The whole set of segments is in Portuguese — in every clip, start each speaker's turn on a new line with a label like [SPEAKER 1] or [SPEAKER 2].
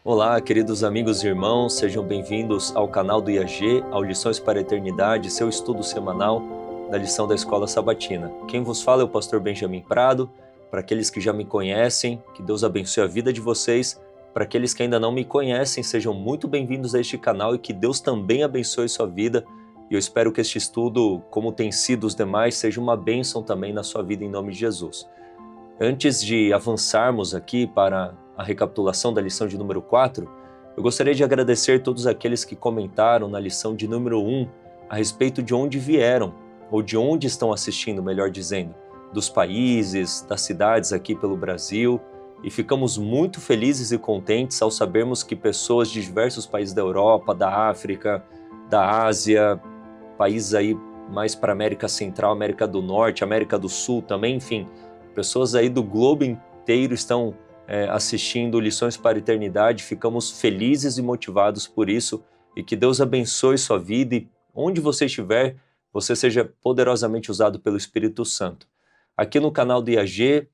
[SPEAKER 1] Olá, queridos amigos e irmãos, sejam bem-vindos ao canal do IAG, ao Lições para a Eternidade, seu estudo semanal da lição da Escola Sabatina. Quem vos fala é o pastor Benjamin Prado. Para aqueles que já me conhecem, que Deus abençoe a vida de vocês. Para aqueles que ainda não me conhecem, sejam muito bem-vindos a este canal e que Deus também abençoe sua vida. E eu espero que este estudo, como tem sido os demais, seja uma bênção também na sua vida em nome de Jesus. Antes de avançarmos aqui para a recapitulação da lição de número 4, eu gostaria de agradecer todos aqueles que comentaram na lição de número 1 a respeito de onde vieram, ou de onde estão assistindo, melhor dizendo, dos países, das cidades aqui pelo Brasil, e ficamos muito felizes e contentes ao sabermos que pessoas de diversos países da Europa, da África, da Ásia, países aí mais para América Central, América do Norte, América do Sul também, enfim, pessoas aí do globo inteiro estão assistindo Lições para a Eternidade. Ficamos felizes e motivados por isso, e que Deus abençoe sua vida e onde você estiver, você seja poderosamente usado pelo Espírito Santo. Aqui no canal do IAG,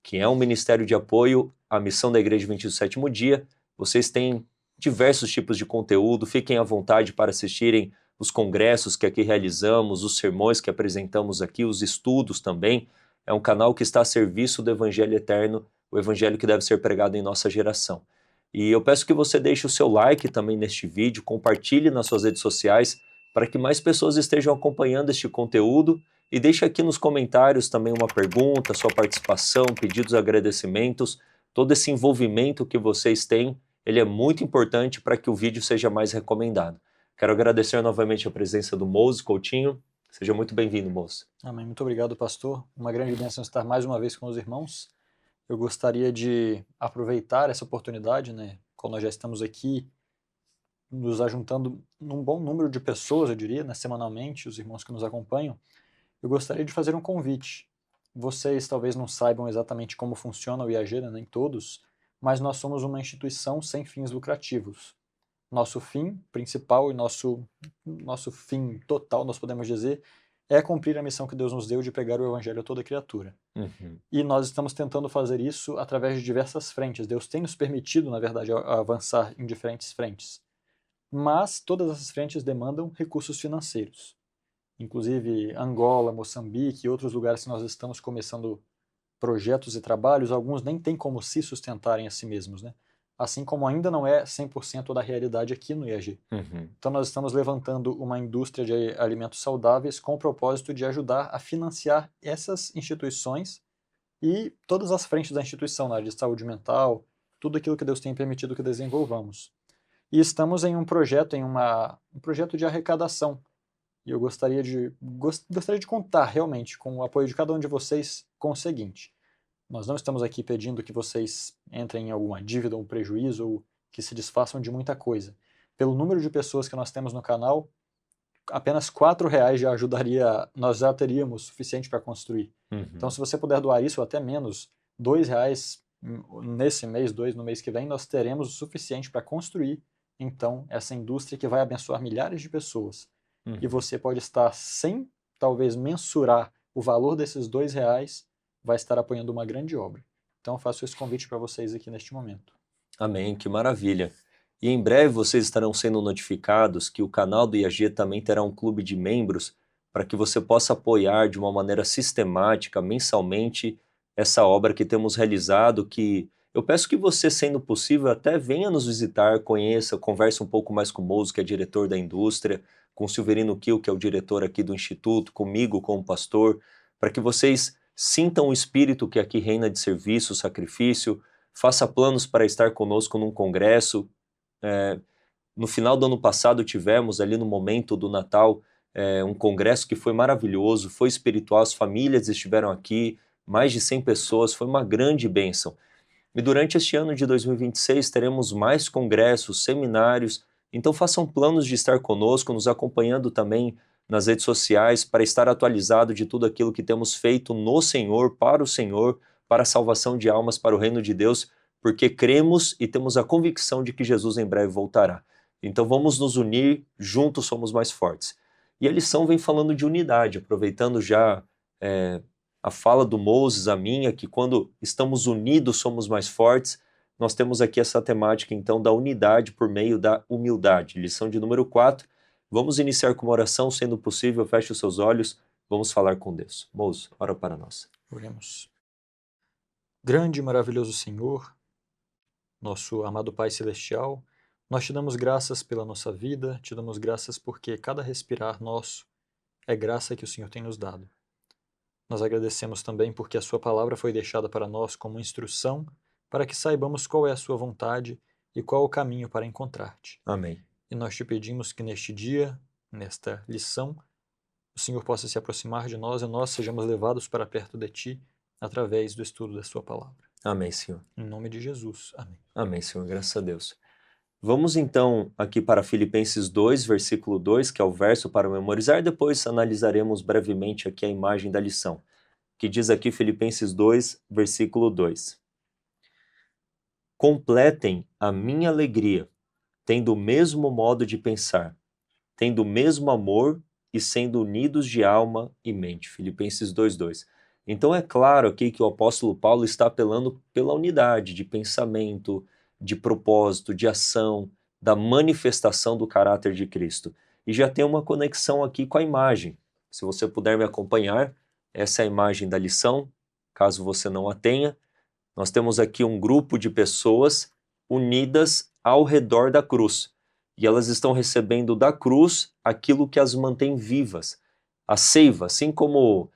[SPEAKER 1] que é um ministério de apoio à missão da Igreja Adventista do Sétimo Dia, vocês têm diversos tipos de conteúdo. Fiquem à vontade para assistirem os congressos que aqui realizamos, os sermões que apresentamos aqui, os estudos também. É um canal que está a serviço do Evangelho Eterno, o Evangelho que deve ser pregado em nossa geração. E eu peço que você deixe o seu like também neste vídeo, compartilhe nas suas redes sociais, para que mais pessoas estejam acompanhando este conteúdo, e deixe aqui nos comentários também uma pergunta, sua participação, pedidos, agradecimentos. Todo esse envolvimento que vocês têm, ele é muito importante para que o vídeo seja mais recomendado. Quero agradecer novamente a presença do Mose Coutinho. Seja muito bem-vindo, moço.
[SPEAKER 2] Amém. Muito obrigado, pastor. Uma grande bênção estar mais uma vez com os irmãos. Eu gostaria de aproveitar essa oportunidade, quando nós já estamos aqui, nos ajuntando num bom número de pessoas, eu diria, semanalmente, os irmãos que nos acompanham. Eu gostaria de fazer um convite. Vocês talvez não saibam exatamente como funciona o IAG, nem todos, mas nós somos uma instituição sem fins lucrativos. Nosso fim principal e nosso fim total, nós podemos dizer, é cumprir a missão que Deus nos deu de pregar o Evangelho a toda criatura. E nós estamos tentando fazer isso através de diversas frentes. Deus tem nos permitido, na verdade, avançar em diferentes frentes. Mas todas essas frentes demandam recursos financeiros. Inclusive Angola, Moçambique e outros lugares que nós estamos começando projetos e trabalhos, alguns nem têm como se sustentarem a si mesmos, assim como ainda não é 100% da realidade aqui no IAG. Então nós estamos levantando uma indústria de alimentos saudáveis com o propósito de ajudar a financiar essas instituições e todas as frentes da instituição, na área de saúde mental, tudo aquilo que Deus tem permitido que desenvolvamos. E estamos em um projeto, um projeto de arrecadação. E eu gostaria de contar realmente com o apoio de cada um de vocês com o seguinte: nós não estamos aqui pedindo que vocês entrem em alguma dívida ou um prejuízo ou que se desfaçam de muita coisa. Pelo número de pessoas que nós temos no canal, apenas R$ 4 já ajudaria, nós já teríamos suficiente para construir. Então, se você puder doar isso ou até menos, R$ 2 nesse mês, 2 no mês que vem, nós teremos o suficiente para construir, então, essa indústria que vai abençoar milhares de pessoas. E você pode estar, sem talvez mensurar o valor desses R$ 2, vai estar apoiando uma grande obra. Então eu faço esse convite para vocês aqui neste momento.
[SPEAKER 1] Amém, que maravilha. E em breve vocês estarão sendo notificados que o canal do IAG também terá um clube de membros para que você possa apoiar de uma maneira sistemática, mensalmente, essa obra que temos realizado, que eu peço que você, sendo possível, até venha nos visitar, conheça, converse um pouco mais com o Mose, que é diretor da indústria, com o Silverino Kiel, que é o diretor aqui do Instituto, comigo como pastor, para que vocês sintam o espírito que aqui reina de serviço, sacrifício, faça planos para estar conosco num congresso. No final do ano passado tivemos ali no momento do Natal um congresso que foi maravilhoso, foi espiritual, as famílias estiveram aqui, mais de 100 pessoas, foi uma grande bênção. E durante este ano de 2026 teremos mais congressos, seminários, então façam planos de estar conosco, nos acompanhando também nas redes sociais, para estar atualizado de tudo aquilo que temos feito no Senhor, para a salvação de almas, para o reino de Deus, porque cremos e temos a convicção de que Jesus em breve voltará. Então vamos nos unir, juntos somos mais fortes. E a lição vem falando de unidade, aproveitando já a fala do Moses, a minha, que quando estamos unidos somos mais fortes. nós temos aqui essa temática, então, da unidade por meio da humildade. Lição de número 4. Vamos iniciar com uma oração, sendo possível, feche os seus olhos, vamos falar com Deus. Moço, ora para nós.
[SPEAKER 2] Oremos. Grande e maravilhoso Senhor, nosso amado Pai Celestial, nós te damos graças pela nossa vida, te damos graças porque cada respirar nosso é graça que o Senhor tem nos dado. Nós agradecemos também porque a sua palavra foi deixada para nós como instrução para que saibamos qual é a sua vontade e qual o caminho para encontrar-te.
[SPEAKER 1] Amém.
[SPEAKER 2] E nós te pedimos que neste dia, nesta lição, o Senhor possa se aproximar de nós e nós sejamos levados para perto de ti através do estudo da sua palavra.
[SPEAKER 1] Amém, Senhor.
[SPEAKER 2] Em nome de Jesus. Amém.
[SPEAKER 1] Amém, Senhor. Graças a Deus. Vamos então aqui para Filipenses 2, versículo 2, que é o verso para memorizar. Depois analisaremos brevemente aqui a imagem da lição, que diz aqui Filipenses 2, versículo 2. Completem a minha alegria, tendo o mesmo modo de pensar, tendo o mesmo amor e sendo unidos de alma e mente. Filipenses 2:2. Então é claro aqui que o apóstolo Paulo está apelando pela unidade de pensamento, de propósito, de ação, da manifestação do caráter de Cristo. E já tem uma conexão aqui com a imagem. Se você puder me acompanhar, essa é a imagem da lição, caso você não a tenha. Nós temos aqui um grupo de pessoas unidas ao redor da cruz. E elas estão recebendo da cruz aquilo que as mantém vivas. A seiva, assim como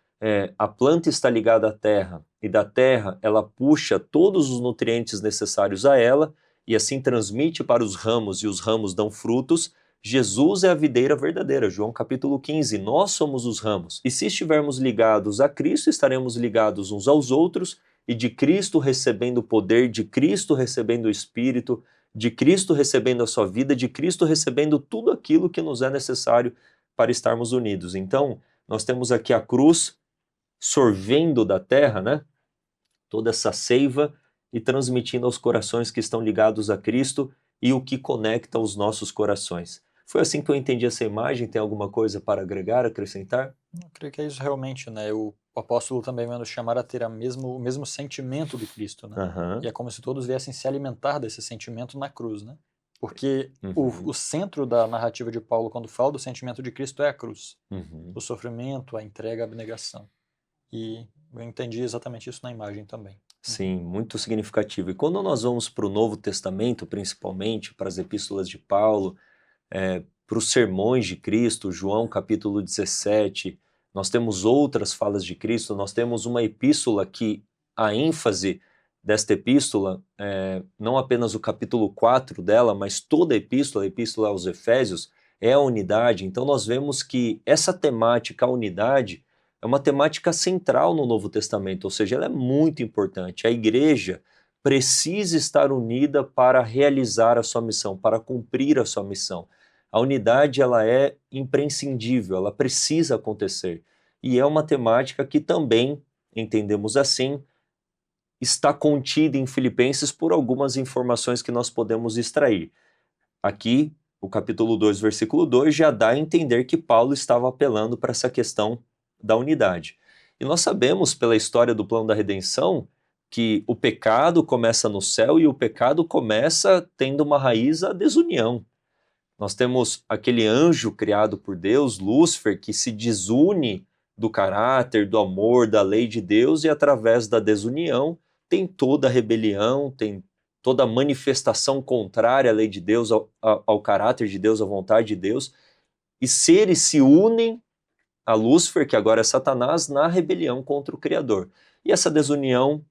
[SPEAKER 1] a planta está ligada à terra, e da terra ela puxa todos os nutrientes necessários a ela, e assim transmite para os ramos, e os ramos dão frutos. Jesus é a videira verdadeira, João capítulo 15, nós somos os ramos. E se estivermos ligados a Cristo, estaremos ligados uns aos outros, e de Cristo recebendo o poder, de Cristo recebendo o Espírito, de Cristo recebendo a sua vida, de Cristo recebendo tudo aquilo que nos é necessário para estarmos unidos. Então, nós temos aqui a cruz sorvendo da terra, né? Toda essa seiva e transmitindo aos corações que estão ligados a Cristo e o que conecta os nossos corações. Foi assim que eu entendi essa imagem. Tem alguma coisa para agregar, acrescentar?
[SPEAKER 2] Eu creio que é isso realmente, né? O apóstolo também vai nos chamar a ter o mesmo sentimento do Cristo, né?
[SPEAKER 1] Uhum.
[SPEAKER 2] E é como se todos viessem se alimentar desse sentimento na cruz, né? Porque o centro da narrativa de Paulo, quando fala do sentimento de Cristo, é a cruz. O sofrimento, a entrega, a abnegação. E eu entendi exatamente isso na imagem também.
[SPEAKER 1] Sim, muito significativo. E quando nós vamos para o Novo Testamento, principalmente, para as epístolas de Paulo, para os sermões de Cristo, João capítulo 17, nós temos outras falas de Cristo, nós temos uma epístola que a ênfase desta epístola, não apenas o capítulo 4 dela, mas toda a epístola aos Efésios, é a unidade. Então nós vemos que essa temática, a unidade, é uma temática central no Novo Testamento, ou seja, ela é muito importante. A igreja precisa estar unida para realizar a sua missão, para cumprir a sua missão. A unidade ela é imprescindível, ela precisa acontecer. E é uma temática que também, entendemos assim, está contida em Filipenses por algumas informações que nós podemos extrair. Aqui, o capítulo 2, versículo 2, já dá a entender que Paulo estava apelando para essa questão da unidade. E nós sabemos pela história do plano da redenção que o pecado começa no céu e o pecado começa tendo uma raiz a desunião. Nós temos aquele anjo criado por Deus, Lúcifer, que se desune do caráter, do amor, da lei de Deus, e através da desunião tem toda a rebelião, tem toda a manifestação contrária à lei de Deus, ao caráter de Deus, à vontade de Deus, e seres se unem a Lúcifer, que agora é Satanás, na rebelião contra o Criador. E essa desunião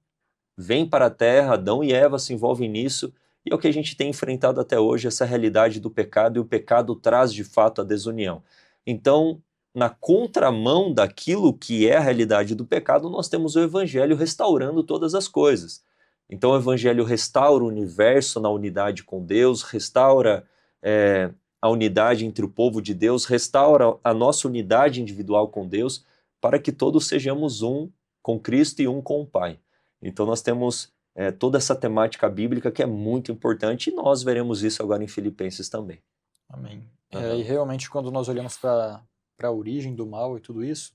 [SPEAKER 1] vem para a Terra, Adão e Eva se envolvem nisso, e é o que a gente tem enfrentado até hoje, essa realidade do pecado, e o pecado traz de fato a desunião. Então, na contramão daquilo que é a realidade do pecado, nós temos o Evangelho restaurando todas as coisas. Então o Evangelho restaura o universo na unidade com Deus, restaura a unidade entre o povo de Deus, restaura a nossa unidade individual com Deus, para que todos sejamos um com Cristo e um com o Pai. Então nós temos toda essa temática bíblica que é muito importante, e nós veremos isso agora em Filipenses também.
[SPEAKER 2] Amém. E realmente quando nós olhamos para a origem do mal e tudo isso,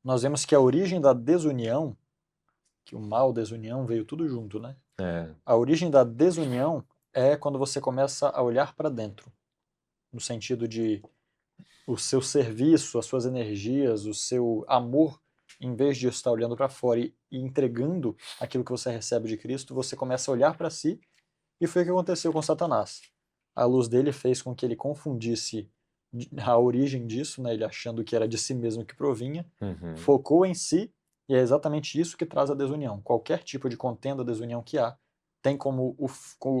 [SPEAKER 2] nós vemos que a origem da desunião que o mal, desunião, veio tudo junto, né?
[SPEAKER 1] É.
[SPEAKER 2] A origem da desunião é quando você começa a olhar para dentro, no sentido de o seu serviço, as suas energias, o seu amor, em vez de estar olhando para fora e entregando aquilo que você recebe de Cristo, você começa a olhar para si, e foi o que aconteceu com Satanás. A luz dele fez com que ele confundisse a origem disso, né, ele achando que era de si mesmo que provinha, focou em si, e é exatamente isso que traz a desunião. Qualquer tipo de contenda, desunião que há, tem como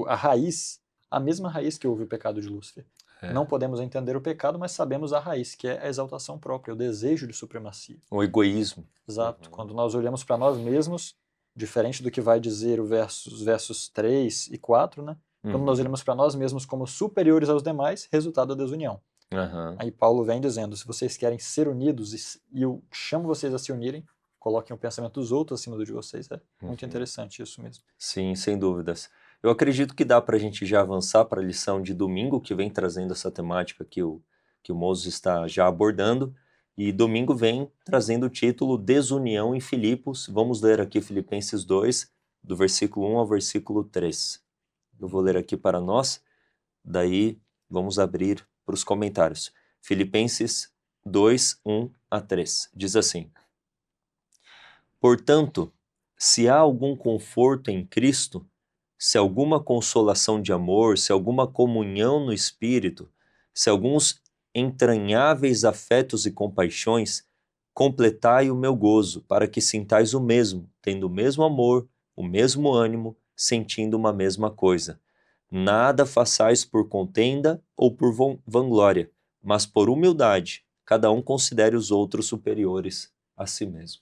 [SPEAKER 2] a raiz, a mesma raiz que houve o pecado de Lúcifer. Não podemos entender o pecado, mas sabemos a raiz, que é a exaltação própria, o desejo de supremacia.
[SPEAKER 1] O egoísmo.
[SPEAKER 2] Exato. Quando nós olhamos para nós mesmos, diferente do que vai dizer os versos 3 e 4, né? Quando nós olhamos para nós mesmos como superiores aos demais, resultado da desunião. Aí Paulo vem dizendo, se vocês querem ser unidos, e eu chamo vocês a se unirem, coloquem o pensamento dos outros acima do de vocês. É muito interessante isso mesmo.
[SPEAKER 1] Sim, sem dúvidas. Eu acredito que dá para a gente já avançar para a lição de domingo, que vem trazendo essa temática que o Moses está já abordando. E domingo vem trazendo o título Desunião em Filipos. Vamos ler aqui Filipenses 2, do versículo 1 ao versículo 3. Eu vou ler aqui para nós, daí vamos abrir para os comentários. Filipenses 2, 1 a 3. Diz assim: Portanto, se há algum conforto em Cristo, se alguma consolação de amor, se alguma comunhão no Espírito, se alguns entranháveis afetos e compaixões, completai o meu gozo, para que sintais o mesmo, tendo o mesmo amor, o mesmo ânimo, sentindo uma mesma coisa. Nada façais por contenda ou por vanglória, mas por humildade, cada um considere os outros superiores a si mesmo.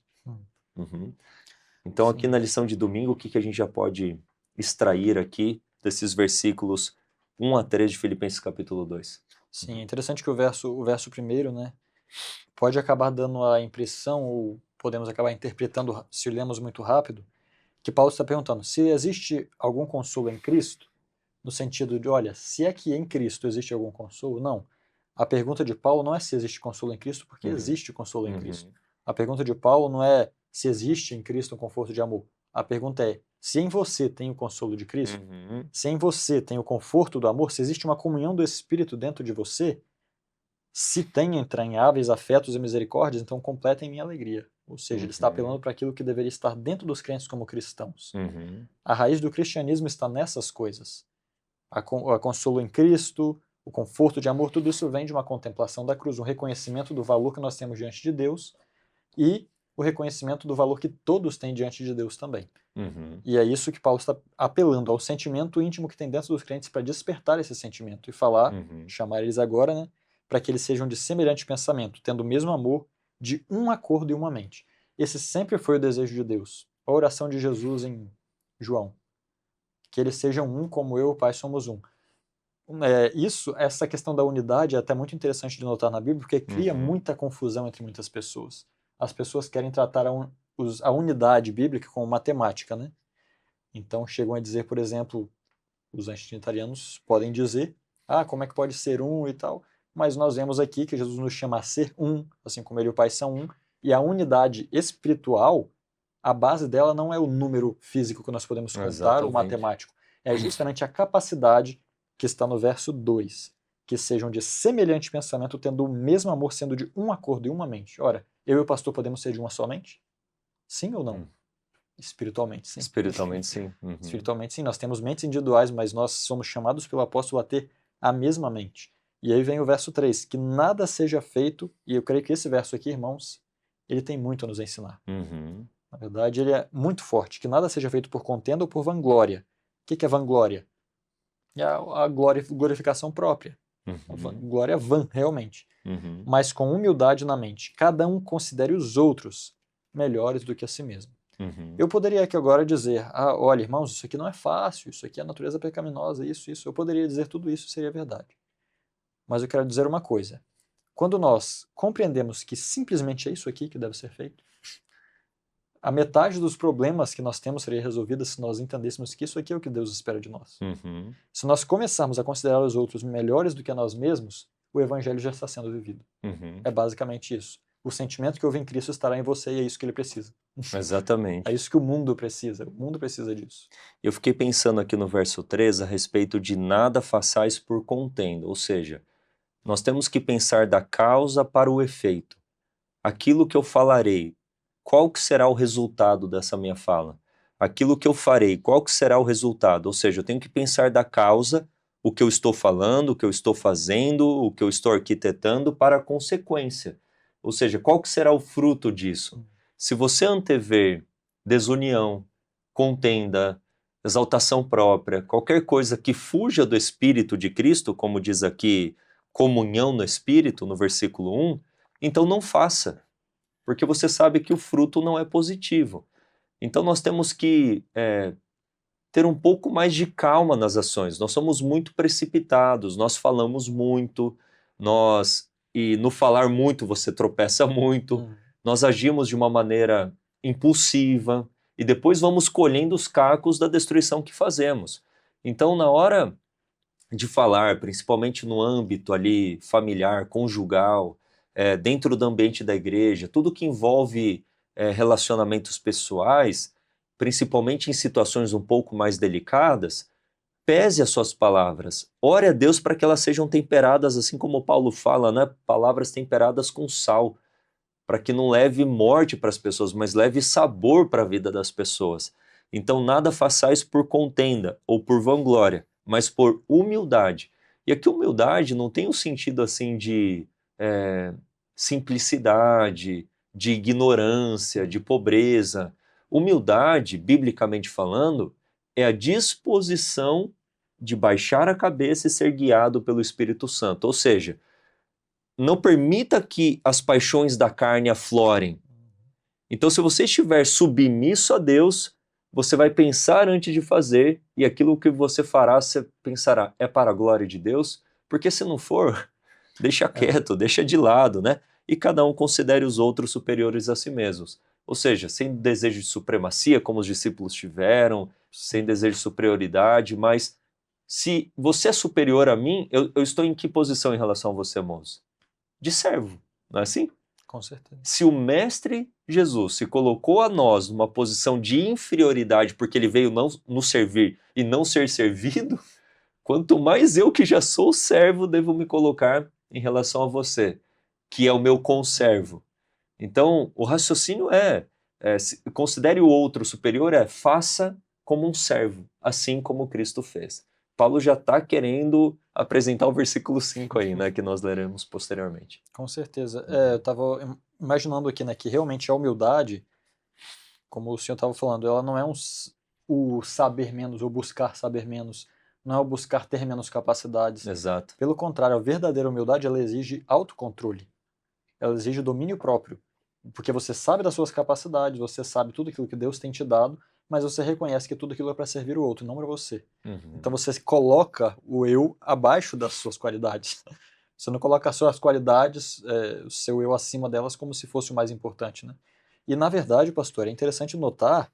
[SPEAKER 1] Então, aqui na lição de domingo, o que a gente já pode extrair aqui desses versículos 1 a 3 de Filipenses capítulo 2?
[SPEAKER 2] Sim, é interessante que o verso primeiro, né, pode acabar dando a impressão, ou podemos acabar interpretando, se lemos muito rápido, que Paulo está perguntando se existe algum consolo em Cristo, no sentido de, olha, se é que em Cristo existe algum consolo, não. A pergunta de Paulo não é se existe consolo em Cristo, porque existe consolo em Cristo. A pergunta de Paulo não é se existe em Cristo um conforto de amor. A pergunta é, se em você tem o consolo de Cristo, se em você tem o conforto do amor, se existe uma comunhão do Espírito dentro de você, se tem entranháveis afetos e misericórdias, então completem minha alegria. Ou seja, ele está apelando para aquilo que deveria estar dentro dos crentes como cristãos. A raiz do cristianismo está nessas coisas. A consolo em Cristo, o conforto de amor, tudo isso vem de uma contemplação da cruz, um reconhecimento do valor que nós temos diante de Deus e o reconhecimento do valor que todos têm diante de Deus também. E é isso que Paulo está apelando, ao sentimento íntimo que tem dentro dos crentes para despertar esse sentimento e falar, chamar eles agora, né, para que eles sejam de semelhante pensamento, tendo o mesmo amor, de um acordo e uma mente. Esse sempre foi o desejo de Deus. A oração de Jesus em João. Que eles sejam um como eu e o Pai somos um. Essa questão da unidade é até muito interessante de notar na Bíblia, porque cria muita confusão entre muitas pessoas. As pessoas querem tratar a unidade bíblica como matemática, né? Então chegam a dizer, por exemplo, os antitrinitarianos podem dizer, como é que pode ser um e tal, mas nós vemos aqui que Jesus nos chama a ser um, assim como ele e o Pai são um, e a unidade espiritual, a base dela não é o número físico que nós podemos contar, o matemático, é justamente a capacidade que está no verso 2, que sejam de semelhante pensamento, tendo o mesmo amor, sendo de um acordo e uma mente. Ora, eu e o pastor podemos ser de uma só mente? Sim ou não? Espiritualmente, sim.
[SPEAKER 1] Espiritualmente, sim.
[SPEAKER 2] Espiritualmente, sim. Nós temos mentes individuais, mas nós somos chamados pelo apóstolo a ter a mesma mente. E aí vem o verso 3, que nada seja feito, e eu creio que esse verso aqui, irmãos, ele tem muito a nos ensinar. Na verdade, ele é muito forte, que nada seja feito por contenda ou por vanglória. O que é vanglória? É a glorificação própria. A glória vã, realmente. Mas com humildade na mente. Cada um considere os outros melhores do que a si mesmo. Eu poderia aqui agora dizer, olha, irmãos, isso aqui não é fácil, isso aqui é a natureza pecaminosa, isso. Eu poderia dizer tudo isso, seria verdade. Mas eu quero dizer uma coisa. Quando nós compreendemos que simplesmente é isso aqui que deve ser feito, a metade dos problemas que nós temos seria resolvida se nós entendêssemos que isso aqui é o que Deus espera de nós. Se nós começarmos a considerar os outros melhores do que nós mesmos, o evangelho já está sendo vivido. É basicamente isso. o sentimento que houve em Cristo estará em você e é isso que ele precisa.
[SPEAKER 1] Exatamente.
[SPEAKER 2] É isso que o mundo precisa disso.
[SPEAKER 1] Eu fiquei pensando aqui no verso 3 a respeito de nada façais por contenda, ou seja, nós temos que pensar da causa para o efeito. Aquilo que eu falarei, qual que será o resultado dessa minha fala? Aquilo que eu farei, qual que será o resultado? Ou seja, eu tenho que pensar da causa, o que eu estou falando, o que eu estou fazendo, o que eu estou arquitetando para a consequência. Ou seja, qual que será o fruto disso? Se você antever desunião, contenda, exaltação própria, qualquer coisa que fuja do Espírito de Cristo, como diz aqui, comunhão no Espírito, no versículo 1, então não faça, porque você sabe que o fruto não é positivo. Então nós temos que ter um pouco mais de calma nas ações. Nós somos muito precipitados, nós falamos muito, e no falar muito você tropeça muito, nós agimos de uma maneira impulsiva e depois vamos colhendo os cacos da destruição que fazemos. Então, na hora de falar, principalmente no âmbito ali familiar, conjugal, dentro do ambiente da igreja, tudo que envolve relacionamentos pessoais, principalmente em situações um pouco mais delicadas, pese as suas palavras. Ore a Deus para que elas sejam temperadas, assim como Paulo fala, né? Palavras temperadas com sal, para que não leve morte para as pessoas, mas leve sabor para a vida das pessoas. Então nada façais por contenda ou por vanglória, mas por humildade. E aqui humildade não tem o sentido assim de simplicidade, de ignorância, de pobreza. Humildade, biblicamente falando, é a disposição de baixar a cabeça e ser guiado pelo Espírito Santo. Ou seja, não permita que as paixões da carne aflorem. Então, se você estiver submisso a Deus, você vai pensar antes de fazer, e aquilo que você fará, você pensará, é para a glória de Deus? Porque se não for, deixa quieto, deixa de lado, né? E cada um considere os outros superiores a si mesmos. Ou seja, sem desejo de supremacia, como os discípulos tiveram, sem desejo de superioridade, mas se você é superior a mim, eu estou em que posição em relação a você, moço? De servo, não é assim?
[SPEAKER 2] Com certeza.
[SPEAKER 1] Se o Mestre Jesus se colocou a nós numa posição de inferioridade porque ele veio não nos servir e não ser servido, quanto mais eu que já sou servo devo me colocar em relação a você, que é o meu conservo. Então, o raciocínio considere o outro superior, faça como um servo, assim como Cristo fez. Paulo já está querendo apresentar o versículo 5 aí, né, que nós leremos posteriormente.
[SPEAKER 2] Com certeza. Eu estava imaginando aqui, né, que realmente a humildade, como o senhor estava falando, ela não é o saber menos ou buscar saber menos, não é o buscar ter menos capacidades.
[SPEAKER 1] Exato.
[SPEAKER 2] Pelo contrário, a verdadeira humildade, ela exige autocontrole. Ela exige domínio próprio. Porque você sabe das suas capacidades, você sabe tudo aquilo que Deus tem te dado, mas você reconhece que tudo aquilo é para servir o outro, não para você. Então você coloca o eu abaixo das suas qualidades. Você não coloca as suas qualidades, o seu eu acima delas como se fosse o mais importante, né? E na verdade, pastor, é interessante notar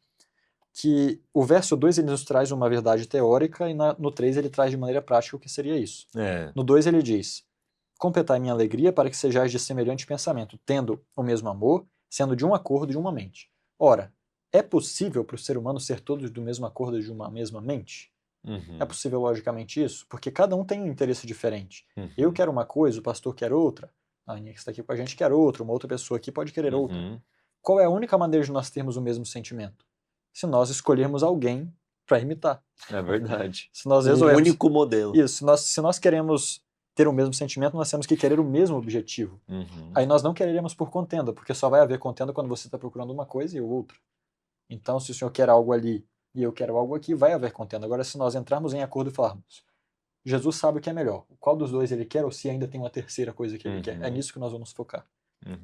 [SPEAKER 2] que o verso 2 ele nos traz uma verdade teórica e no 3 ele traz de maneira prática o que seria isso. No 2 ele diz: completai minha alegria para que sejais de semelhante pensamento, tendo o mesmo amor, sendo de um acordo de uma mente. Ora, é possível para o ser humano ser todos do mesmo acordo de uma mesma mente? É possível logicamente isso? Porque cada um tem um interesse diferente. Eu quero uma coisa, o pastor quer outra, a Aninha que está aqui com a gente quer outra, uma outra pessoa aqui pode querer outra. Qual é a única maneira de nós termos o mesmo sentimento? Se nós escolhermos alguém para imitar.
[SPEAKER 1] É verdade.
[SPEAKER 2] Se nós
[SPEAKER 1] um único modelo.
[SPEAKER 2] Isso, se nós queremos ter o mesmo sentimento, nós temos que querer o mesmo objetivo. Aí nós não quereremos por contenda, porque só vai haver contenda quando você está procurando uma coisa e o outro. Então, se o senhor quer algo ali e eu quero algo aqui, vai haver contenda. Agora, se nós entrarmos em acordo e falarmos, Jesus sabe o que é melhor, qual dos dois ele quer ou se ainda tem uma terceira coisa que ele quer, é nisso que nós vamos focar.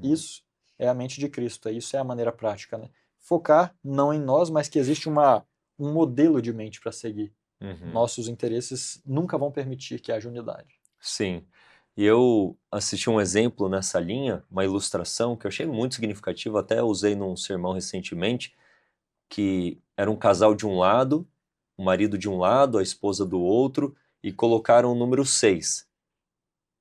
[SPEAKER 2] Isso é a mente de Cristo, isso é a maneira prática, né? Focar não em nós, mas que existe um modelo de mente para seguir. Nossos interesses nunca vão permitir que haja unidade.
[SPEAKER 1] Sim. E eu assisti um exemplo nessa linha, uma ilustração que eu achei muito significativa, até usei num sermão recentemente, que era um casal de um lado, o marido de um lado, a esposa do outro, e colocaram o número 6.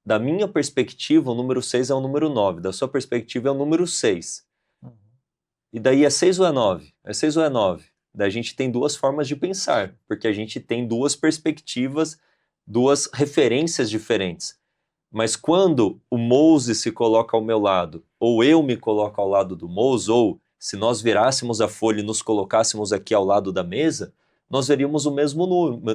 [SPEAKER 1] Da minha perspectiva, o número 6 é o número 9. Da sua perspectiva, é o número 6. E daí é 6 ou é 9? É 6 ou é 9? Daí a gente tem duas formas de pensar, porque a gente tem duas perspectivas, duas referências diferentes. Mas quando o Moses se coloca ao meu lado, ou eu me coloco ao lado do Moses, ou se nós virássemos a folha e nos colocássemos aqui ao lado da mesa, nós veríamos o mesmo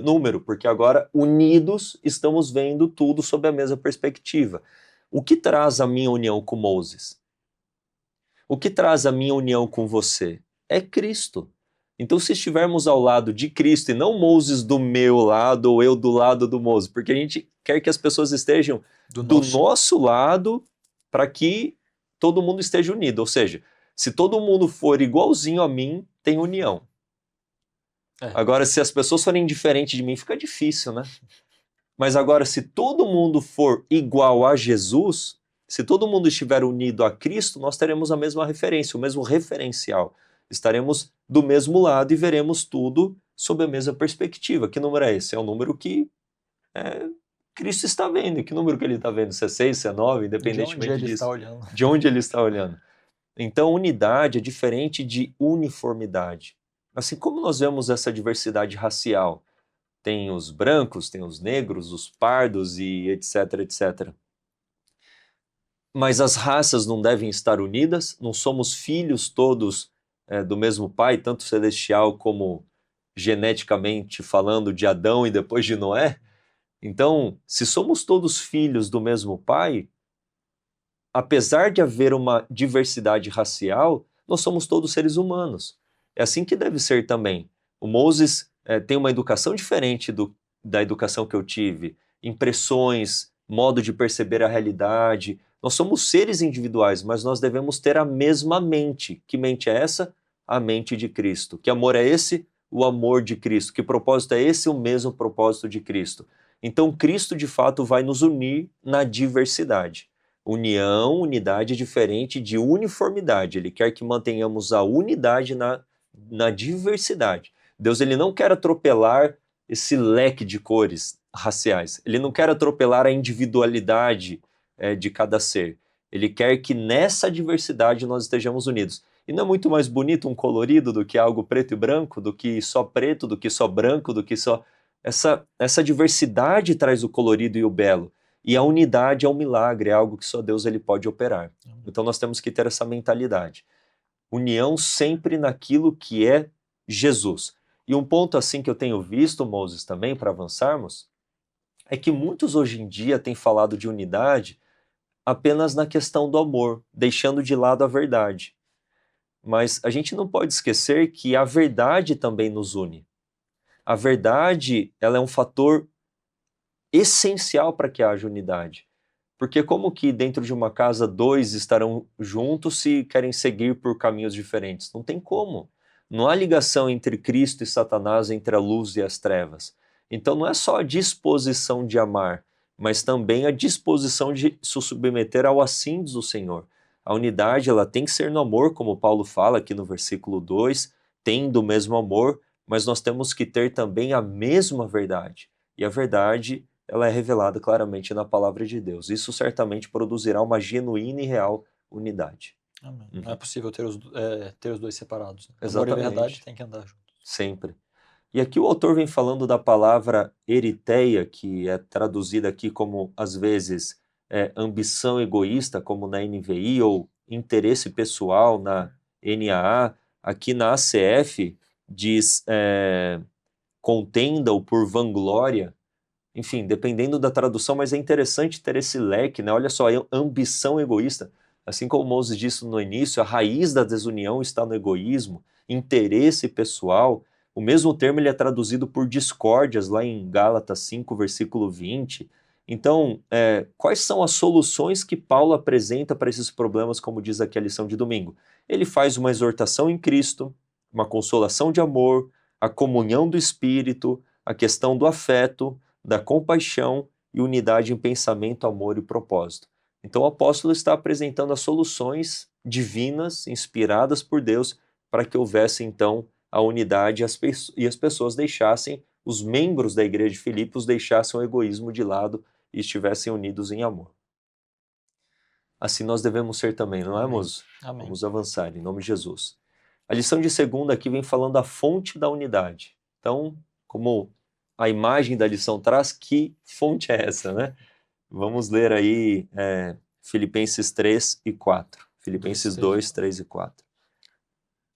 [SPEAKER 1] número, porque agora, unidos, estamos vendo tudo sob a mesma perspectiva. O que traz a minha união com Moses? O que traz a minha união com você? É Cristo. Então, se estivermos ao lado de Cristo e não Moses do meu lado ou eu do lado do Moses, porque a gente quer que as pessoas estejam do nosso lado para que todo mundo esteja unido. Ou seja, se todo mundo for igualzinho a mim, tem união. Agora, se as pessoas forem diferentes de mim, fica difícil, né? Mas agora, se todo mundo for igual a Jesus, se todo mundo estiver unido a Cristo, nós teremos a mesma referência, o mesmo referencial. Estaremos do mesmo lado e veremos tudo sob a mesma perspectiva. Que número é esse? É o número que Cristo está vendo. E que número que ele está vendo? Se é 6, se é 9, independentemente disso. De onde ele está olhando. Então, unidade é diferente de uniformidade. Assim como nós vemos essa diversidade racial, tem os brancos, tem os negros, os pardos e etc, etc. Mas as raças não devem estar unidas, não somos filhos todos do mesmo pai, tanto celestial como geneticamente falando de Adão e depois de Noé. Então, se somos todos filhos do mesmo pai, apesar de haver uma diversidade racial, nós somos todos seres humanos. É assim que deve ser também. O Moses tem uma educação diferente da educação que eu tive, impressões, modo de perceber a realidade. Nós somos seres individuais, mas nós devemos ter a mesma mente. Que mente é essa? A mente de Cristo. Que amor é esse? O amor de Cristo. Que propósito é esse? O mesmo propósito de Cristo. Então, Cristo, de fato, vai nos unir na diversidade. União, unidade é diferente de uniformidade. Ele quer que mantenhamos a unidade na diversidade. Deus, ele não quer atropelar esse leque de cores raciais. Ele não quer atropelar a individualidade de cada ser. Ele quer que nessa diversidade nós estejamos unidos. E não é muito mais bonito um colorido do que algo preto e branco, do que só preto, do que só branco, do que só... Essa diversidade traz o colorido e o belo. E a unidade é um milagre, é algo que só Deus ele pode operar. Então nós temos que ter essa mentalidade. União sempre naquilo que é Jesus. E um ponto assim que eu tenho visto, Moses, também, para avançarmos, é que muitos hoje em dia têm falado de unidade apenas na questão do amor, deixando de lado a verdade. Mas a gente não pode esquecer que a verdade também nos une. A verdade, ela é um fator essencial para que haja unidade. Porque como que dentro de uma casa dois estarão juntos se querem seguir por caminhos diferentes? Não tem como. Não há ligação entre Cristo e Satanás, entre a luz e as trevas. Então não é só a disposição de amar, mas também a disposição de se submeter ao assim diz o Senhor. A unidade ela tem que ser no amor, como Paulo fala aqui no versículo 2, tendo o mesmo amor, mas nós temos que ter também a mesma verdade. E a verdade ela é revelada claramente na palavra de Deus. Isso certamente produzirá uma genuína e real unidade.
[SPEAKER 2] Amém. Não é possível ter os dois separados.
[SPEAKER 1] Exatamente.
[SPEAKER 2] Amor e verdade tem que andar juntos.
[SPEAKER 1] Sempre. E aqui o autor vem falando da palavra eritheia, que é traduzida aqui como, às vezes, ambição egoísta, como na NVI, ou interesse pessoal na NAA. Aqui na ACF diz contenda ou por vanglória. Enfim, dependendo da tradução, mas é interessante ter esse leque, né? Olha só, ambição egoísta. Assim como Moses disse no início, a raiz da desunião está no egoísmo, interesse pessoal. O mesmo termo ele é traduzido por discórdias, lá em Gálatas 5, versículo 20. Então, quais são as soluções que Paulo apresenta para esses problemas, como diz aqui a lição de domingo? Ele faz uma exortação em Cristo, uma consolação de amor, a comunhão do Espírito, a questão do afeto, da compaixão e unidade em pensamento, amor e propósito. Então o apóstolo está apresentando as soluções divinas, inspiradas por Deus, para que houvesse então a unidade e as pessoas deixassem, os membros da igreja de Filipos deixassem o egoísmo de lado e estivessem unidos em amor. Assim nós devemos ser também, não é,
[SPEAKER 2] Amém.
[SPEAKER 1] moço?
[SPEAKER 2] Amém.
[SPEAKER 1] Vamos avançar, em nome de Jesus. A lição de segunda aqui vem falando da fonte da unidade. Então, como a imagem da lição traz, que fonte é essa, né? Vamos ler aí Filipenses 3 e 4. Filipenses 2, 3 e 4.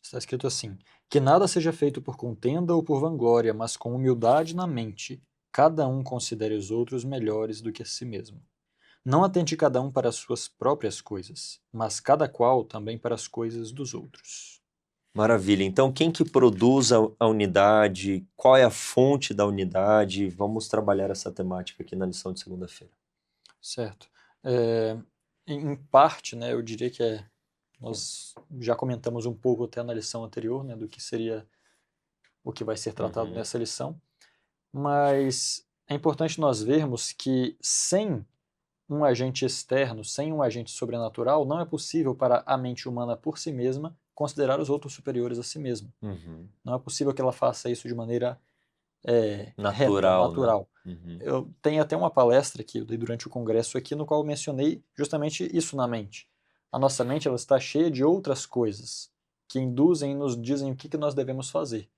[SPEAKER 2] Está escrito assim: que nada seja feito por contenda ou por vanglória, mas com humildade na mente, cada um considere os outros melhores do que a si mesmo. Não atente cada um para as suas próprias coisas, mas cada qual também para as coisas dos outros.
[SPEAKER 1] Maravilha. Então, quem que produz a unidade? Qual é a fonte da unidade? Vamos trabalhar essa temática aqui na lição de segunda-feira.
[SPEAKER 2] Certo. Em parte, né, eu diria que nós já comentamos um pouco até na lição anterior, né, do que seria o que vai ser tratado nessa lição, mas é importante nós vermos que sem um agente externo, sem um agente sobrenatural, não é possível para a mente humana por si mesma considerar os outros superiores a si mesma. Não é possível que ela faça isso de maneira reta, natural.
[SPEAKER 1] Né?
[SPEAKER 2] Eu tenho até uma palestra que eu dei durante o congresso aqui, no qual eu mencionei justamente isso na mente. A nossa mente ela está cheia de outras coisas que induzem e nos dizem o que nós devemos fazer.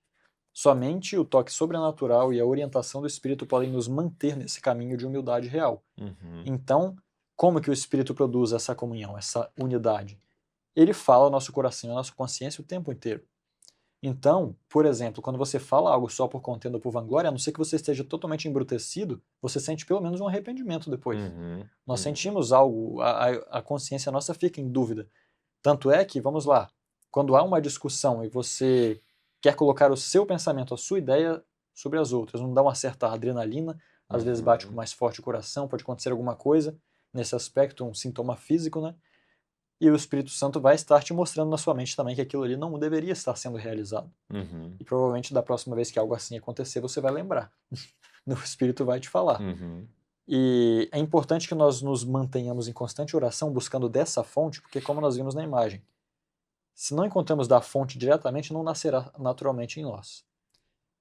[SPEAKER 2] Somente o toque sobrenatural e a orientação do Espírito podem nos manter nesse caminho de humildade real. Então, como que o Espírito produz essa comunhão, essa unidade? Ele fala ao nosso coração e à nossa consciência o tempo inteiro. Então, por exemplo, quando você fala algo só por contenda ou por vanglória, a não ser que você esteja totalmente embrutecido, você sente pelo menos um arrependimento depois. Nós sentimos algo, a consciência nossa fica em dúvida. Tanto é que, vamos lá, quando há uma discussão e você quer colocar o seu pensamento, a sua ideia sobre as outras, não dá uma certa adrenalina, às vezes bate com mais forte o coração, pode acontecer alguma coisa nesse aspecto, um sintoma físico, né? E o Espírito Santo vai estar te mostrando na sua mente também que aquilo ali não deveria estar sendo realizado. E provavelmente da próxima vez que algo assim acontecer, você vai lembrar. O Espírito vai te falar. E é importante que nós nos mantenhamos em constante oração buscando dessa fonte, porque como nós vimos na imagem, se não encontramos da fonte diretamente, não nascerá naturalmente em nós.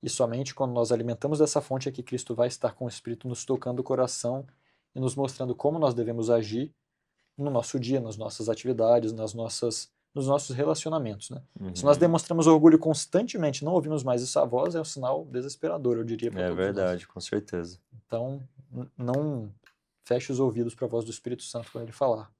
[SPEAKER 2] E somente quando nós alimentamos dessa fonte é que Cristo vai estar com o Espírito nos tocando o coração e nos mostrando como nós devemos agir no nosso dia, nas nossas atividades, nos nossos relacionamentos. Né? Se nós demonstramos orgulho constantemente, não ouvimos mais essa voz, é um sinal desesperador, eu diria, para todos nós.
[SPEAKER 1] É verdade, com certeza.
[SPEAKER 2] Então, não feche os ouvidos para a voz do Espírito Santo quando ele falar.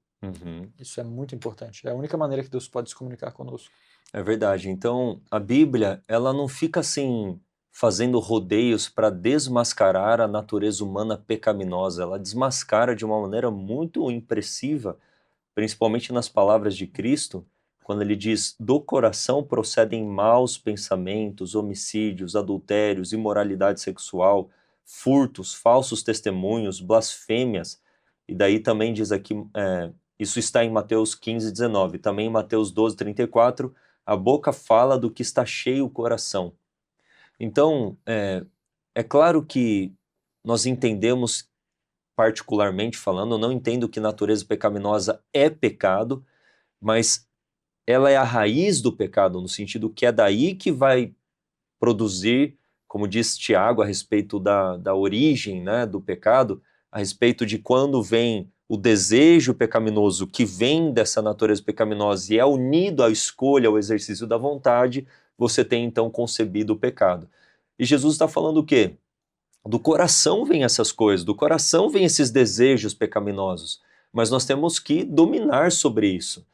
[SPEAKER 2] Isso é muito importante. É a única maneira que Deus pode se comunicar conosco.
[SPEAKER 1] É verdade. Então, a Bíblia, ela não fica assim fazendo rodeios para desmascarar a natureza humana pecaminosa. Ela desmascara de uma maneira muito impressiva, principalmente nas palavras de Cristo, quando ele diz: do coração procedem maus pensamentos, homicídios, adultérios, imoralidade sexual, furtos, falsos testemunhos, blasfêmias. E daí também diz aqui, isso está em Mateus 15, 19. Também em Mateus 12, 34, a boca fala do que está cheio o coração. Então, é claro que nós entendemos, particularmente falando, eu não entendo que natureza pecaminosa é pecado, mas ela é a raiz do pecado, no sentido que é daí que vai produzir, como diz Tiago a respeito da origem, né, do pecado, a respeito de quando vem o desejo pecaminoso que vem dessa natureza pecaminosa e é unido à escolha, ao exercício da vontade, você tem então concebido o pecado. E Jesus está falando o quê? Do coração vem essas coisas, do coração vem esses desejos pecaminosos, mas nós temos que dominar sobre isso.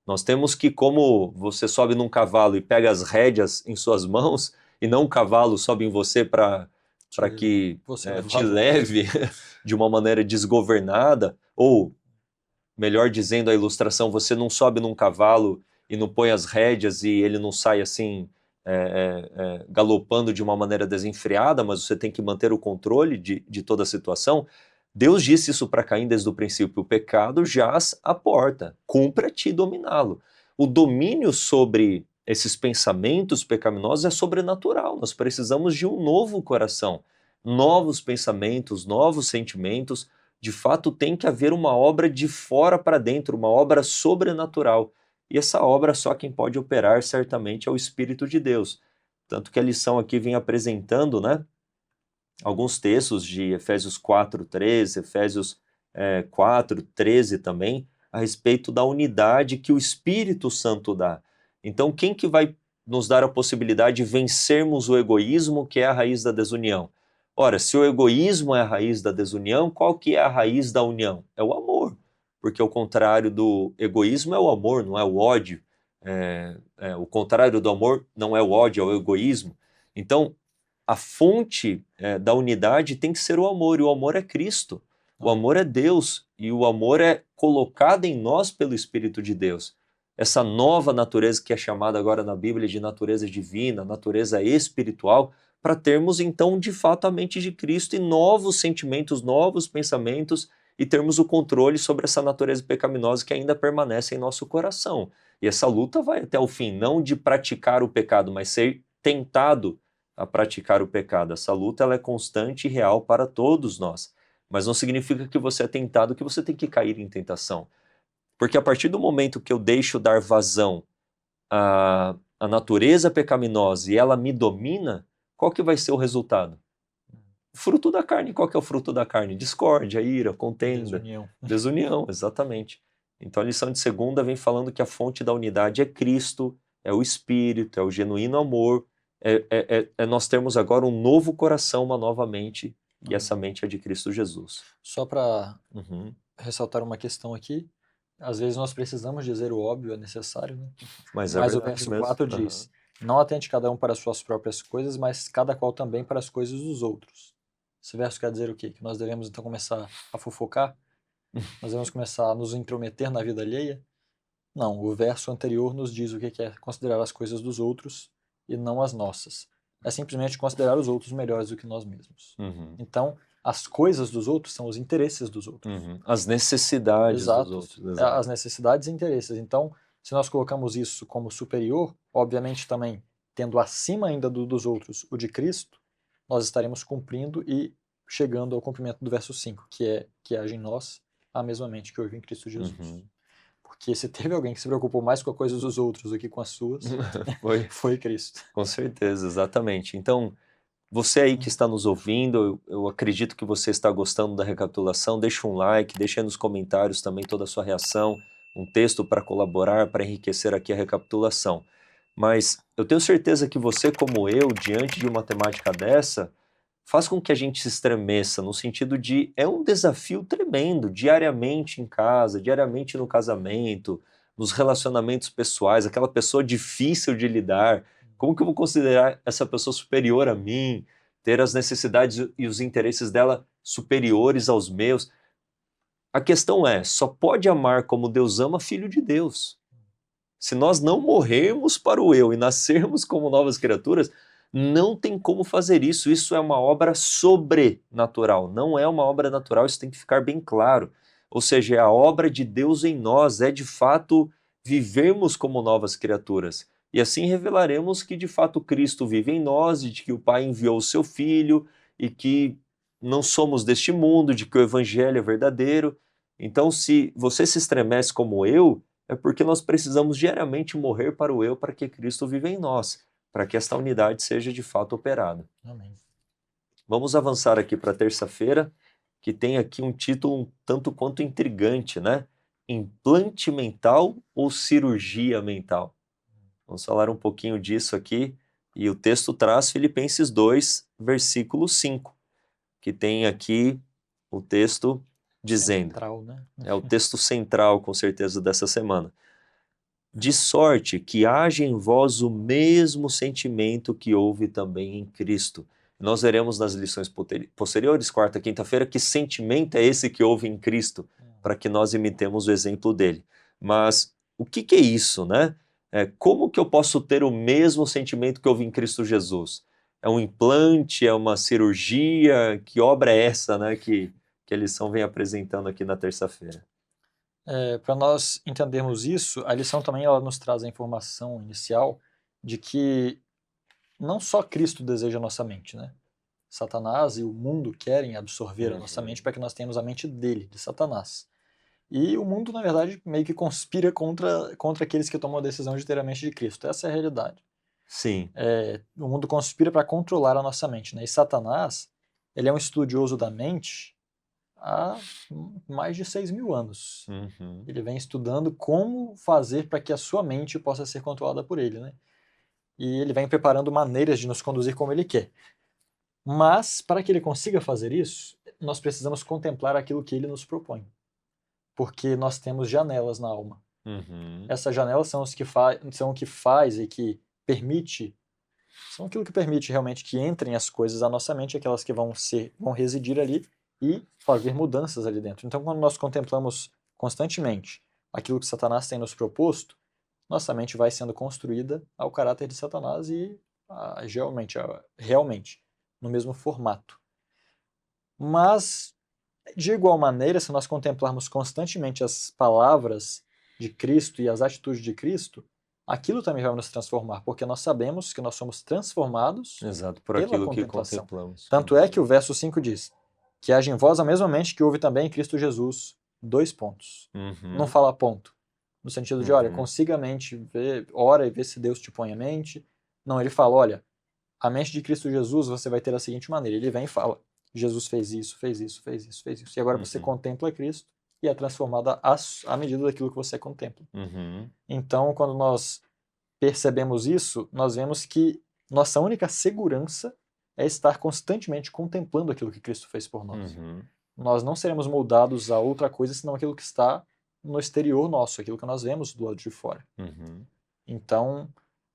[SPEAKER 1] Nós temos que, como você sobe num cavalo e pega as rédeas em suas mãos, e não o cavalo sobe em você para que te leve de uma maneira desgovernada, ou, melhor dizendo a ilustração, você não sobe num cavalo e não põe as rédeas e ele não sai assim galopando de uma maneira desenfreada, mas você tem que manter o controle de toda a situação. Deus disse isso para Caim desde o princípio: o pecado jaz à porta, cumpre a ti dominá-lo. O domínio sobre esses pensamentos pecaminosos é sobrenatural, nós precisamos de um novo coração, novos pensamentos, novos sentimentos. De fato, tem que haver uma obra de fora para dentro, uma obra sobrenatural. E essa obra só quem pode operar certamente é o Espírito de Deus. Tanto que a lição aqui vem apresentando, né, alguns textos de Efésios 4:13, Efésios 4:13 também, a respeito da unidade que o Espírito Santo dá. Então, quem que vai nos dar a possibilidade de vencermos o egoísmo, que é a raiz da desunião? Ora, se o egoísmo é a raiz da desunião, qual que é a raiz da união? É o amor, porque o contrário do egoísmo é o amor, não é o ódio. O contrário do amor não é o ódio, é o egoísmo. Então, a fonte da unidade tem que ser o amor, e o amor é Cristo. O amor é Deus, e o amor é colocado em nós pelo Espírito de Deus. Essa nova natureza que é chamada agora na Bíblia de natureza divina, natureza espiritual, para termos então de fato a mente de Cristo e novos sentimentos, novos pensamentos, e termos o controle sobre essa natureza pecaminosa que ainda permanece em nosso coração. E essa luta vai até o fim, não de praticar o pecado, mas ser tentado a praticar o pecado. Essa luta ela é constante e real para todos nós. Mas não significa que você é tentado, que você tem que cair em tentação. Porque a partir do momento que eu deixo dar vazão à natureza pecaminosa e ela me domina, qual que vai ser o resultado? O fruto da carne. Qual que é o fruto da carne? Discórdia, ira, contenda.
[SPEAKER 2] Desunião.
[SPEAKER 1] Desunião, exatamente. Então a lição de segunda vem falando que a fonte da unidade é Cristo, é o Espírito, é o genuíno amor, nós termos agora um novo coração, uma nova mente, e essa mente é de Cristo Jesus.
[SPEAKER 2] Só para ressaltar uma questão aqui, às vezes nós precisamos dizer o óbvio, é necessário, né?
[SPEAKER 1] Mas
[SPEAKER 2] o verso 4 diz, não atente cada um para as suas próprias coisas, mas cada qual também para as coisas dos outros. Esse verso quer dizer o quê? Que nós devemos então começar a fofocar? Nós devemos começar a nos intrometer na vida alheia? Não, o verso anterior nos diz o que é considerar as coisas dos outros e não as nossas. É simplesmente considerar os outros melhores do que nós mesmos. Então, as coisas dos outros são os interesses dos outros.
[SPEAKER 1] As necessidades dos outros.
[SPEAKER 2] Exato. As necessidades e interesses. Então, se nós colocamos isso como superior, obviamente também tendo acima ainda dos outros o de Cristo, nós estaremos cumprindo e chegando ao cumprimento do verso 5, que haja em nós a mesma mente que houve em Cristo Jesus. Porque se teve alguém que se preocupou mais com as coisas dos outros do que com as suas, foi Cristo.
[SPEAKER 1] Com certeza, exatamente. Então, você aí que está nos ouvindo, eu acredito que você está gostando da recapitulação, deixa um like, deixa aí nos comentários também toda a sua reação, um texto para colaborar, para enriquecer aqui a recapitulação. Mas eu tenho certeza que você, como eu, diante de uma temática dessa, faz com que a gente se estremeça, no sentido de, é um desafio tremendo, diariamente em casa, diariamente no casamento, nos relacionamentos pessoais, aquela pessoa difícil de lidar, como que eu vou considerar essa pessoa superior a mim, ter as necessidades e os interesses dela superiores aos meus? A questão é, só pode amar como Deus ama filho de Deus. Se nós não morrermos para o eu e nascermos como novas criaturas, não tem como fazer isso. Isso é uma obra sobrenatural, não é uma obra natural, isso tem que ficar bem claro. Ou seja, é a obra de Deus em nós, é de fato vivermos como novas criaturas. E assim revelaremos que de fato Cristo vive em nós, e de que o Pai enviou o seu Filho, e que não somos deste mundo, de que o Evangelho é verdadeiro. Então, se você se estremece como eu, é porque nós precisamos diariamente morrer para o eu, para que Cristo viva em nós, para que esta unidade seja de fato operada.
[SPEAKER 2] Amém.
[SPEAKER 1] Vamos avançar aqui para terça-feira, que tem aqui um título um tanto quanto intrigante, né? Implante mental ou cirurgia mental? Vamos falar um pouquinho disso aqui, e o texto traz Filipenses 2, versículo 5, que tem aqui o texto dizendo,
[SPEAKER 2] Central, né?
[SPEAKER 1] É o texto central, com certeza, dessa semana. De sorte que haja em vós o mesmo sentimento que houve também em Cristo. Nós veremos nas lições posteriores, quarta e quinta-feira, que sentimento é esse que houve em Cristo, para que nós imitemos o exemplo dele. Mas o que é isso, né? Como que eu posso ter o mesmo sentimento que houve em Cristo Jesus? É um implante, é uma cirurgia? Que obra é essa, né, que a lição vem apresentando aqui na terça-feira?
[SPEAKER 2] Para nós entendermos isso, a lição também ela nos traz a informação inicial de que não só Cristo deseja a nossa mente, né? Satanás e o mundo querem absorver a nossa mente para que nós tenhamos a mente dele, de Satanás. E o mundo, na verdade, meio que conspira contra aqueles que tomam a decisão de ter a mente de Cristo. Essa é a realidade.
[SPEAKER 1] Sim.
[SPEAKER 2] O mundo conspira para controlar a nossa mente, né? E Satanás, ele é um estudioso da mente há mais de 6.000 anos.
[SPEAKER 1] Uhum.
[SPEAKER 2] Ele vem estudando como fazer para que a sua mente possa ser controlada por ele, né? E ele vem preparando maneiras de nos conduzir como ele quer. Mas, para que ele consiga fazer isso, nós precisamos contemplar aquilo que ele nos propõe. Porque nós temos janelas na alma.
[SPEAKER 1] Uhum.
[SPEAKER 2] Essas janelas são são o que faz e que permite, são aquilo que permite realmente que entrem as coisas à nossa mente, aquelas que vão residir ali e fazer mudanças ali dentro. Então, quando nós contemplamos constantemente aquilo que Satanás tem nos proposto, nossa mente vai sendo construída ao caráter de Satanás e realmente no mesmo formato. Mas, de igual maneira, se nós contemplarmos constantemente as palavras de Cristo e as atitudes de Cristo, aquilo também vai nos transformar, porque nós sabemos que nós somos transformados
[SPEAKER 1] Exato, por
[SPEAKER 2] pela
[SPEAKER 1] aquilo que
[SPEAKER 2] contemplação.
[SPEAKER 1] contemplamos.
[SPEAKER 2] Tanto é que o verso 5 diz: que haja em vós a mesma mente que houve também em Cristo Jesus. 2 pontos.
[SPEAKER 1] Uhum.
[SPEAKER 2] Não fala ponto. No sentido de, olha,
[SPEAKER 1] Uhum.
[SPEAKER 2] consiga a mente, ora e vê se Deus te põe a mente. Não, ele fala, olha, a mente de Cristo Jesus você vai ter da seguinte maneira. Ele vem e fala, Jesus fez isso, fez isso, fez isso, fez isso. E agora você contempla Cristo e é transformada à medida daquilo que você contempla.
[SPEAKER 1] Uhum.
[SPEAKER 2] Então, quando nós percebemos isso, nós vemos que nossa única segurança é estar constantemente contemplando aquilo que Cristo fez por nós.
[SPEAKER 1] Uhum.
[SPEAKER 2] Nós não seremos moldados a outra coisa senão aquilo que está no exterior nosso, aquilo que nós vemos do lado de fora.
[SPEAKER 1] Uhum.
[SPEAKER 2] Então,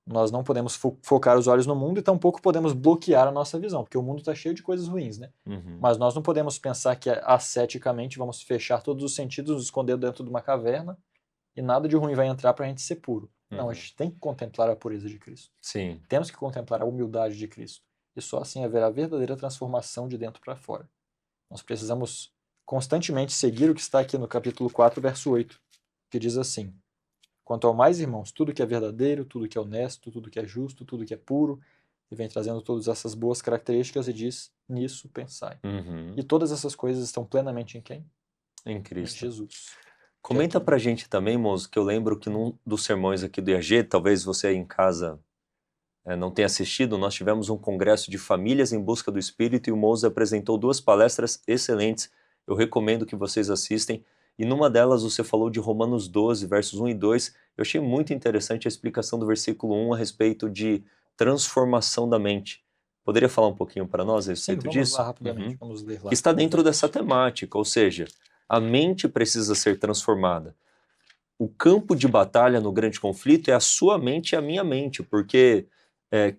[SPEAKER 2] nós não podemos focar os olhos no mundo e tampouco podemos bloquear a nossa visão, porque o mundo está cheio de coisas ruins, né?
[SPEAKER 1] Uhum.
[SPEAKER 2] Mas nós não podemos pensar que asceticamente vamos fechar todos os sentidos, nos esconder dentro de uma caverna e nada de ruim vai entrar para a gente ser puro. Não, a gente tem que contemplar a pureza de Cristo.
[SPEAKER 1] Sim.
[SPEAKER 2] Temos que contemplar a humildade de Cristo. E só assim haverá a verdadeira transformação de dentro para fora. Nós precisamos constantemente seguir o que está aqui no capítulo 4, verso 8, que diz assim: quanto ao mais, irmãos, tudo que é verdadeiro, tudo que é honesto, tudo que é justo, tudo que é puro, e vem trazendo todas essas boas características e diz, nisso pensai.
[SPEAKER 1] Uhum.
[SPEAKER 2] E todas essas coisas estão plenamente em quem?
[SPEAKER 1] Em Cristo.
[SPEAKER 2] Em Jesus.
[SPEAKER 1] Comenta pra gente também, moço, que eu lembro que num dos sermões aqui do IAG, talvez você aí em casa não tenha assistido, nós tivemos um congresso de famílias em busca do Espírito e o Moço apresentou 2 palestras excelentes, eu recomendo que vocês assistem, e numa delas você falou de Romanos 12, versos 1 e 2, eu achei muito interessante a explicação do versículo 1 a respeito de transformação da mente. Poderia falar um pouquinho para nós a respeito disso?
[SPEAKER 2] Vamos lá rapidamente, vamos ler lá.
[SPEAKER 1] Que está dentro dessa temática, ou seja, a mente precisa ser transformada. O campo de batalha no grande conflito é a sua mente e a minha mente, porque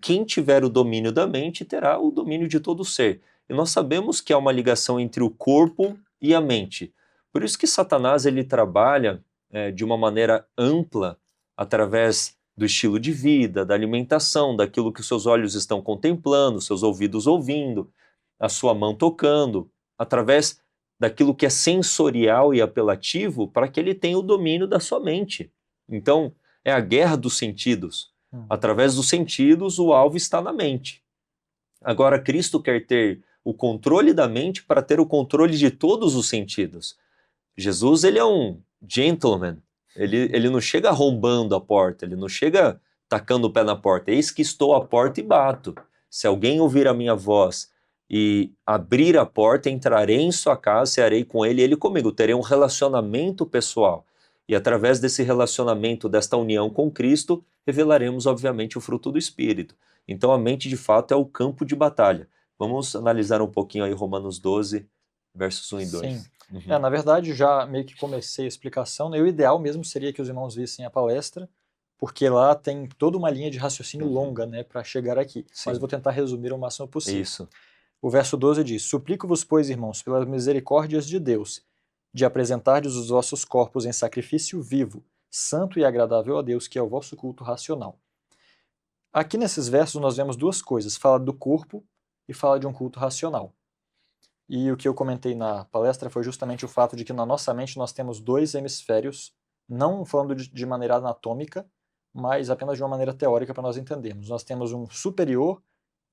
[SPEAKER 1] quem tiver o domínio da mente terá o domínio de todo o ser. E nós sabemos que há uma ligação entre o corpo e a mente. Por isso que Satanás ele trabalha de uma maneira ampla através do estilo de vida, da alimentação, daquilo que os seus olhos estão contemplando, seus ouvidos ouvindo, a sua mão tocando, através daquilo que é sensorial e apelativo para que ele tenha o domínio da sua mente. Então, é a guerra dos sentidos. Através dos sentidos, o alvo está na mente. Agora, Cristo quer ter o controle da mente para ter o controle de todos os sentidos. Jesus, ele é um gentleman. Ele não chega arrombando a porta, ele não chega tacando o pé na porta. Eis que estou à porta e bato. Se alguém ouvir a minha voz e abrir a porta, entrarei em sua casa, cearei com ele e ele comigo. Terei um relacionamento pessoal. E através desse relacionamento, desta união com Cristo, revelaremos, obviamente, o fruto do Espírito. Então, a mente, de fato, é o campo de batalha. Vamos analisar um pouquinho aí Romanos 12, versos 1 e 2.
[SPEAKER 2] Sim. Na verdade, já meio que comecei a explicação, né? O ideal mesmo seria que os irmãos vissem a palestra, porque lá tem toda uma linha de raciocínio longa, né, para chegar aqui.
[SPEAKER 1] Sim.
[SPEAKER 2] Mas vou tentar resumir o máximo possível.
[SPEAKER 1] Isso.
[SPEAKER 2] O verso 12 diz: suplico-vos, pois, irmãos, pelas misericórdias de Deus, de apresentardes os vossos corpos em sacrifício vivo, santo e agradável a Deus, que é o vosso culto racional. Aqui nesses versos nós vemos 2 coisas, fala do corpo e fala de um culto racional. E o que eu comentei na palestra foi justamente o fato de que na nossa mente nós temos 2 hemisférios, não falando de maneira anatômica, mas apenas de uma maneira teórica para nós entendermos. Nós temos um superior,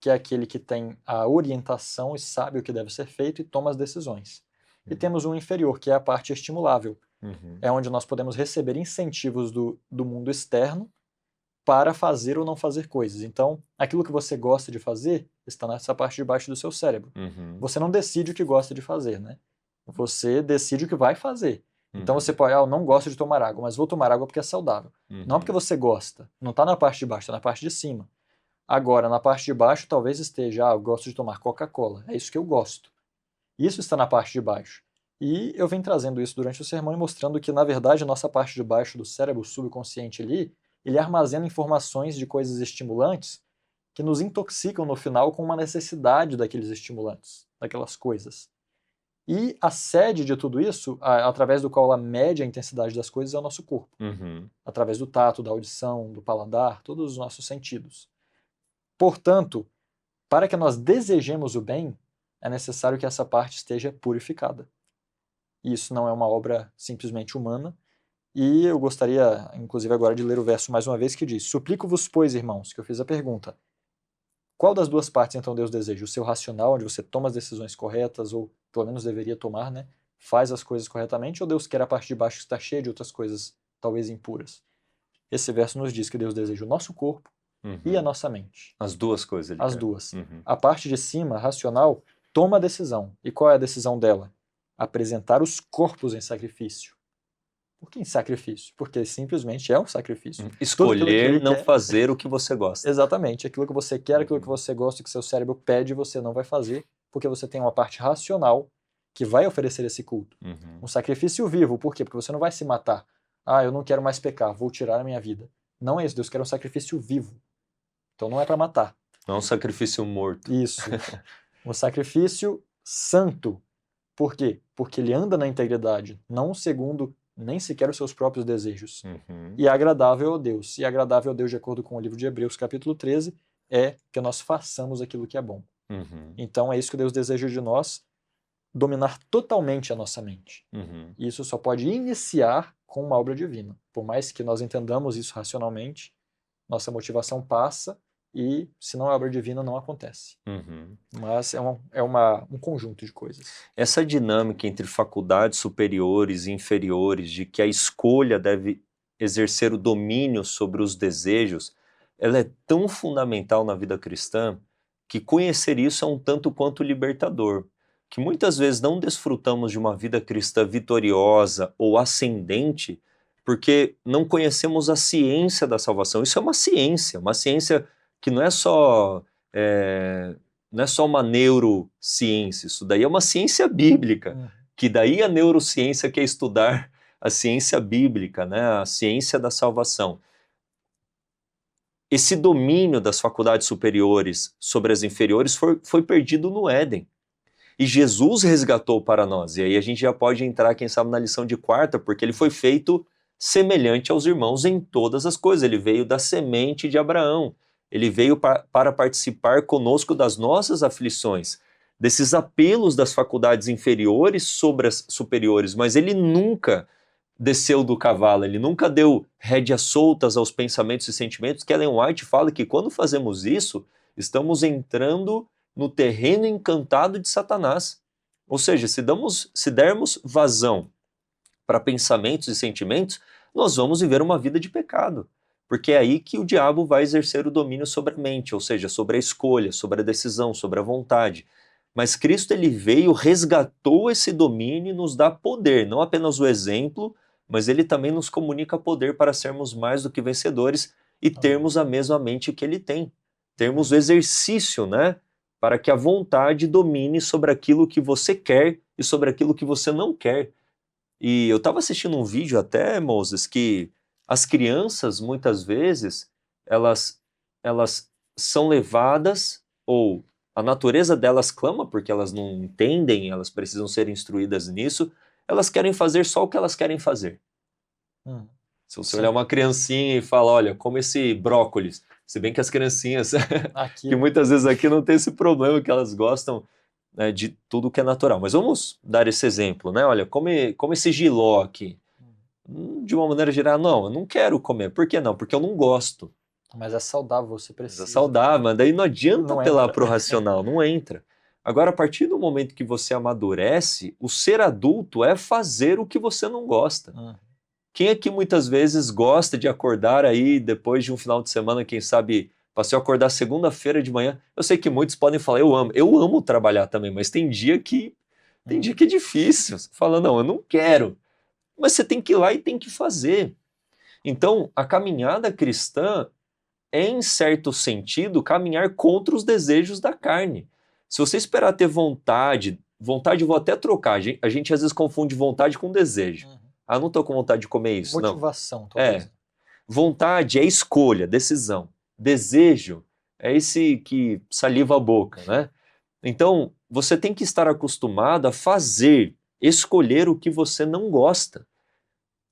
[SPEAKER 2] que é aquele que tem a orientação e sabe o que deve ser feito e toma as decisões. E temos um inferior, que é a parte estimulável. É onde nós podemos receber incentivos do mundo externo, para fazer ou não fazer coisas. Então, aquilo que você gosta de fazer está nessa parte de baixo do seu cérebro. Você não decide o que gosta de fazer, né? Você decide o que vai fazer. Então você pode, eu não gosto de tomar água, mas vou tomar água porque é saudável. Não porque você gosta. Não está na parte de baixo, está na parte de cima. Agora, na parte de baixo, talvez esteja, eu gosto de tomar Coca-Cola. É isso que eu gosto. Isso está na parte de baixo. E eu venho trazendo isso durante o sermão e mostrando que, na verdade, a nossa parte de baixo do cérebro subconsciente ali, ele armazena informações de coisas estimulantes que nos intoxicam no final com uma necessidade daqueles estimulantes, daquelas coisas. E a sede de tudo isso, através do qual ela mede a intensidade das coisas, é o nosso corpo. Através do tato, da audição, do paladar, todos os nossos sentidos. Portanto, para que nós desejemos o bem, é necessário que essa parte esteja purificada. Isso não é uma obra simplesmente humana. E eu gostaria, inclusive agora, de ler o verso mais uma vez, que diz: Suplico-vos, pois, irmãos, que eu fiz a pergunta. Qual das duas partes, então, Deus deseja? O seu racional, onde você toma as decisões corretas, ou pelo menos deveria tomar, né? Faz as coisas corretamente, ou Deus quer a parte de baixo que está cheia de outras coisas, talvez impuras? Esse verso nos diz que Deus deseja o nosso corpo e a nossa mente.
[SPEAKER 1] As duas coisas.
[SPEAKER 2] As duas. A parte de cima, racional, toma a decisão. E qual é a decisão dela? Apresentar os corpos em sacrifício. Por que em sacrifício? Porque simplesmente é um sacrifício.
[SPEAKER 1] Escolher não fazer o que você gosta.
[SPEAKER 2] Exatamente. Aquilo que você quer, aquilo que você gosta, que seu cérebro pede, você não vai fazer, porque você tem uma parte racional que vai oferecer esse culto. Um sacrifício vivo. Por quê? Porque você não vai se matar. Eu não quero mais pecar, vou tirar a minha vida. Não é isso. Deus quer um sacrifício vivo. Então não é para matar.
[SPEAKER 1] Não é um sacrifício morto.
[SPEAKER 2] Isso. Um sacrifício santo. Por quê? Porque ele anda na integridade, não segundo nem sequer os seus próprios desejos. E é agradável a Deus. E agradável a Deus, de acordo com o livro de Hebreus, capítulo 13, é que nós façamos aquilo que é bom. Então é isso que Deus deseja de nós, dominar totalmente a nossa mente. E isso só pode iniciar com uma obra divina. Por mais que nós entendamos isso racionalmente, nossa motivação passa e, se não é obra divina, não acontece. Mas é um conjunto de coisas.
[SPEAKER 1] Essa dinâmica entre faculdades superiores e inferiores, de que a escolha deve exercer o domínio sobre os desejos, ela é tão fundamental na vida cristã que conhecer isso é um tanto quanto libertador. Que muitas vezes não desfrutamos de uma vida cristã vitoriosa ou ascendente porque não conhecemos a ciência da salvação. Isso é uma ciência que não é só uma neurociência, isso daí é uma ciência bíblica, que daí a neurociência quer estudar a ciência bíblica, né? A ciência da salvação. Esse domínio das faculdades superiores sobre as inferiores foi perdido no Éden. E Jesus resgatou para nós. E aí a gente já pode entrar, quem sabe, na lição de quarta, porque ele foi feito semelhante aos irmãos em todas as coisas. Ele veio da semente de Abraão. Ele veio para participar conosco das nossas aflições, desses apelos das faculdades inferiores sobre as superiores, mas ele nunca desceu do cavalo, ele nunca deu rédeas soltas aos pensamentos e sentimentos, que Ellen White fala que quando fazemos isso, estamos entrando no terreno encantado de Satanás. Ou seja, se dermos vazão para pensamentos e sentimentos, nós vamos viver uma vida de pecado. Porque é aí que o diabo vai exercer o domínio sobre a mente, ou seja, sobre a escolha, sobre a decisão, sobre a vontade. Mas Cristo, ele veio, resgatou esse domínio e nos dá poder, não apenas o exemplo, mas ele também nos comunica poder para sermos mais do que vencedores e termos a mesma mente que ele tem. Termos o exercício, né? Para que a vontade domine sobre aquilo que você quer e sobre aquilo que você não quer. E eu estava assistindo um vídeo até, Moses, que as crianças, muitas vezes, elas são levadas, ou a natureza delas clama, porque elas não entendem, elas precisam ser instruídas nisso, elas querem fazer só o que elas querem fazer. Se você olhar uma criancinha e falar, olha, come esse brócolis, se bem que as criancinhas, que muitas vezes aqui não tem esse problema, que elas gostam, né, de tudo que é natural. Mas vamos dar esse exemplo, né? Olha, come esse jiló aqui. De uma maneira geral, não, eu não quero comer. Por que não? Porque eu não gosto.
[SPEAKER 2] Mas é saudável, você precisa.
[SPEAKER 1] Mas é saudável, mas daí não adianta apelar para o racional, não entra. Agora, a partir do momento que você amadurece, o ser adulto é fazer o que você não gosta. Quem aqui muitas vezes gosta de acordar aí depois de um final de semana, quem sabe, passei a acordar segunda-feira de manhã? Eu sei que muitos podem falar, eu amo trabalhar também, mas tem dia que é difícil. Você fala, não, eu não quero. Mas você tem que ir lá e tem que fazer. Então, a caminhada cristã é, em certo sentido, caminhar contra os desejos da carne. Se você esperar ter vontade eu vou até trocar, a gente às vezes confunde vontade com desejo. Ah, não estou com vontade de comer isso, não.
[SPEAKER 2] Motivação, talvez.
[SPEAKER 1] Vontade é escolha, decisão. Desejo é esse que saliva a boca, né? Então, você tem que estar acostumado a fazer, escolher o que você não gosta.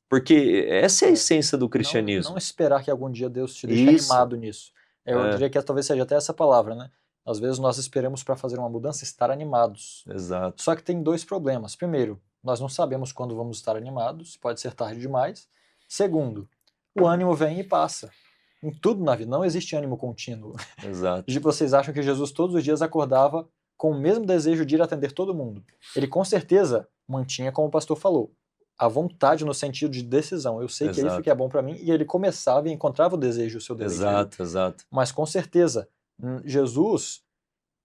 [SPEAKER 1] Porque essa é a essência do cristianismo.
[SPEAKER 2] Não esperar que algum dia Deus te deixe animado nisso. Eu diria que talvez seja até essa palavra, né? Às vezes nós esperamos para fazer uma mudança estar animados.
[SPEAKER 1] Exato.
[SPEAKER 2] Só que tem dois problemas. Primeiro, nós não sabemos quando vamos estar animados, pode ser tarde demais. Segundo, o ânimo vem e passa. Em tudo na vida, não existe ânimo contínuo.
[SPEAKER 1] Exato.
[SPEAKER 2] E vocês acham que Jesus todos os dias acordava com o mesmo desejo de ir atender todo mundo? Ele com certeza mantinha, como o pastor falou, a vontade no sentido de decisão. Eu sei que é isso que é bom para mim, e ele começava e encontrava o desejo, o seu deleite.
[SPEAKER 1] Exato.
[SPEAKER 2] Mas com certeza, Jesus,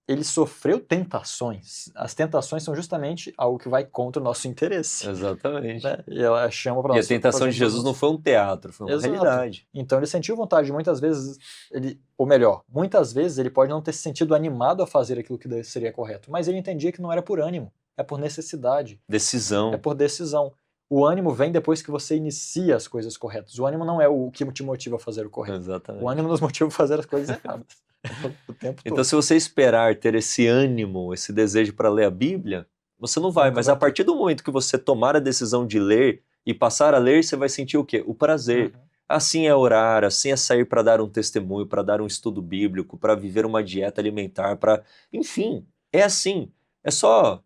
[SPEAKER 2] ele sofreu tentações. As tentações são justamente algo que vai contra o nosso interesse.
[SPEAKER 1] Exatamente.
[SPEAKER 2] Né? E ela chama para
[SPEAKER 1] nós. E a tentação de Jesus não foi um teatro, foi uma realidade.
[SPEAKER 2] Então ele sentiu vontade, muitas vezes, ou melhor, muitas vezes ele pode não ter se sentido animado a fazer aquilo que seria correto, mas ele entendia que não era por ânimo, é por necessidade.
[SPEAKER 1] Decisão.
[SPEAKER 2] É por decisão. O ânimo vem depois que você inicia as coisas corretas. O ânimo não é o que te motiva a fazer o correto.
[SPEAKER 1] Exatamente.
[SPEAKER 2] O ânimo nos motiva a fazer as coisas erradas. O tempo todo.
[SPEAKER 1] Então, se você esperar ter esse ânimo, esse desejo para ler a Bíblia, você não vai. Mas a partir do momento que você tomar a decisão de ler e passar a ler, você vai sentir o quê? O prazer. Assim é orar, assim é sair para dar um testemunho, para dar um estudo bíblico, para viver uma dieta alimentar, para... Enfim, é assim. É só...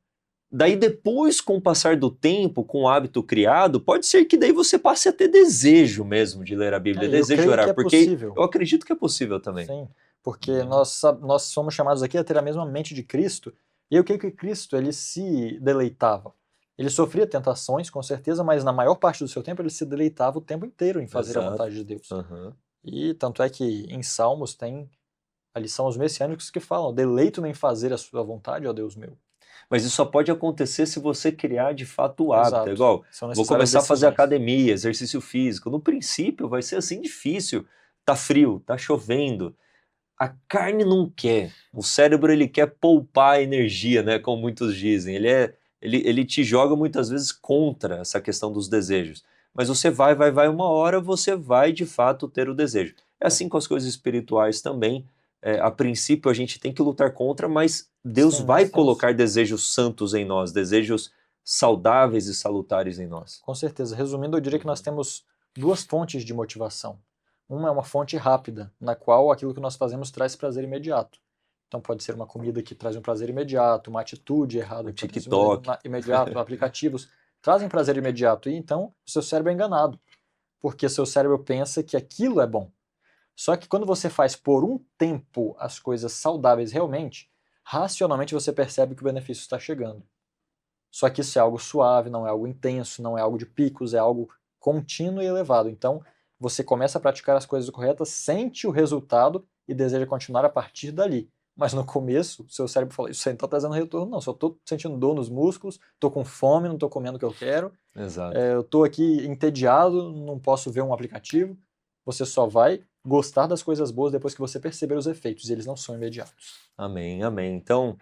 [SPEAKER 1] Daí depois, com o passar do tempo, com o hábito criado, pode ser que daí você passe a ter desejo mesmo de ler a Bíblia, desejo de orar, porque eu acredito que é possível também.
[SPEAKER 2] Sim, porque nós somos chamados aqui a ter a mesma mente de Cristo, e o que Cristo ele se deleitava? Ele sofria tentações, com certeza, mas na maior parte do seu tempo ele se deleitava o tempo inteiro em fazer a vontade de Deus. E tanto é que em Salmos tem a lição aos messiânicos que falam, deleito-me em fazer a sua vontade, ó Deus meu.
[SPEAKER 1] Mas isso só pode acontecer se você criar de fato o hábito. É igual, vou começar a fazer academia, exercício físico. No princípio vai ser assim difícil. Tá frio, tá chovendo. A carne não quer. O cérebro ele quer poupar energia, né? Como muitos dizem. Ele te joga muitas vezes contra essa questão dos desejos. Mas você vai, uma hora você vai de fato ter o desejo. É assim com as coisas espirituais também. A princípio a gente tem que lutar contra, mas Deus vai colocar desejos santos em nós, desejos saudáveis e salutares em nós.
[SPEAKER 2] Com certeza. Resumindo, eu diria que nós temos duas fontes de motivação. Uma é uma fonte rápida, na qual aquilo que nós fazemos traz prazer imediato. Então pode ser uma comida que traz um prazer imediato, uma atitude errada, que
[SPEAKER 1] TikTok,
[SPEAKER 2] imediato, aplicativos trazem prazer imediato, e então o seu cérebro é enganado, porque seu cérebro pensa que aquilo é bom. Só que quando você faz por um tempo as coisas saudáveis realmente, racionalmente você percebe que o benefício está chegando. Só que isso é algo suave, não é algo intenso, não é algo de picos, é algo contínuo e elevado. Então você começa a praticar as coisas corretas, sente o resultado e deseja continuar a partir dali. Mas no começo, o seu cérebro fala, isso aí não está trazendo retorno não, só estou sentindo dor nos músculos, estou com fome, não estou comendo o que eu quero, eu estou aqui entediado, não posso ver um aplicativo. Você só vai gostar das coisas boas depois que você perceber os efeitos, e eles não são imediatos.
[SPEAKER 1] Amém, amém. Então,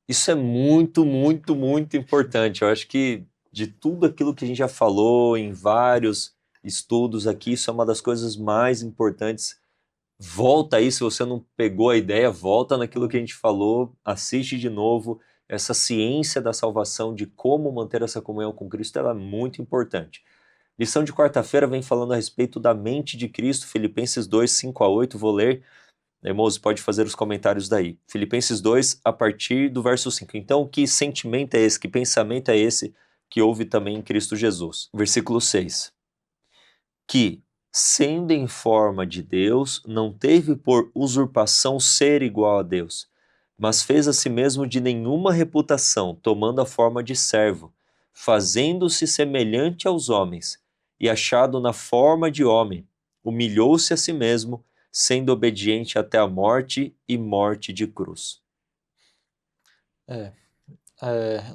[SPEAKER 1] isso é muito, muito, muito importante. Eu acho que de tudo aquilo que a gente já falou em vários estudos aqui, isso é uma das coisas mais importantes. Volta aí, se você não pegou a ideia, volta naquilo que a gente falou, assiste de novo. Essa ciência da salvação, de como manter essa comunhão com Cristo, ela é muito importante. Lição de quarta-feira vem falando a respeito da mente de Cristo, Filipenses 2, 5-8, vou ler. Moço, pode fazer os comentários daí. Filipenses 2, a partir do verso 5. Então, que sentimento é esse, que pensamento é esse que houve também em Cristo Jesus? Versículo 6. Que, sendo em forma de Deus, não teve por usurpação ser igual a Deus, mas fez a si mesmo de nenhuma reputação, tomando a forma de servo, fazendo-se semelhante aos homens, e achado na forma de homem, humilhou-se a si mesmo, sendo obediente até a morte e morte de cruz.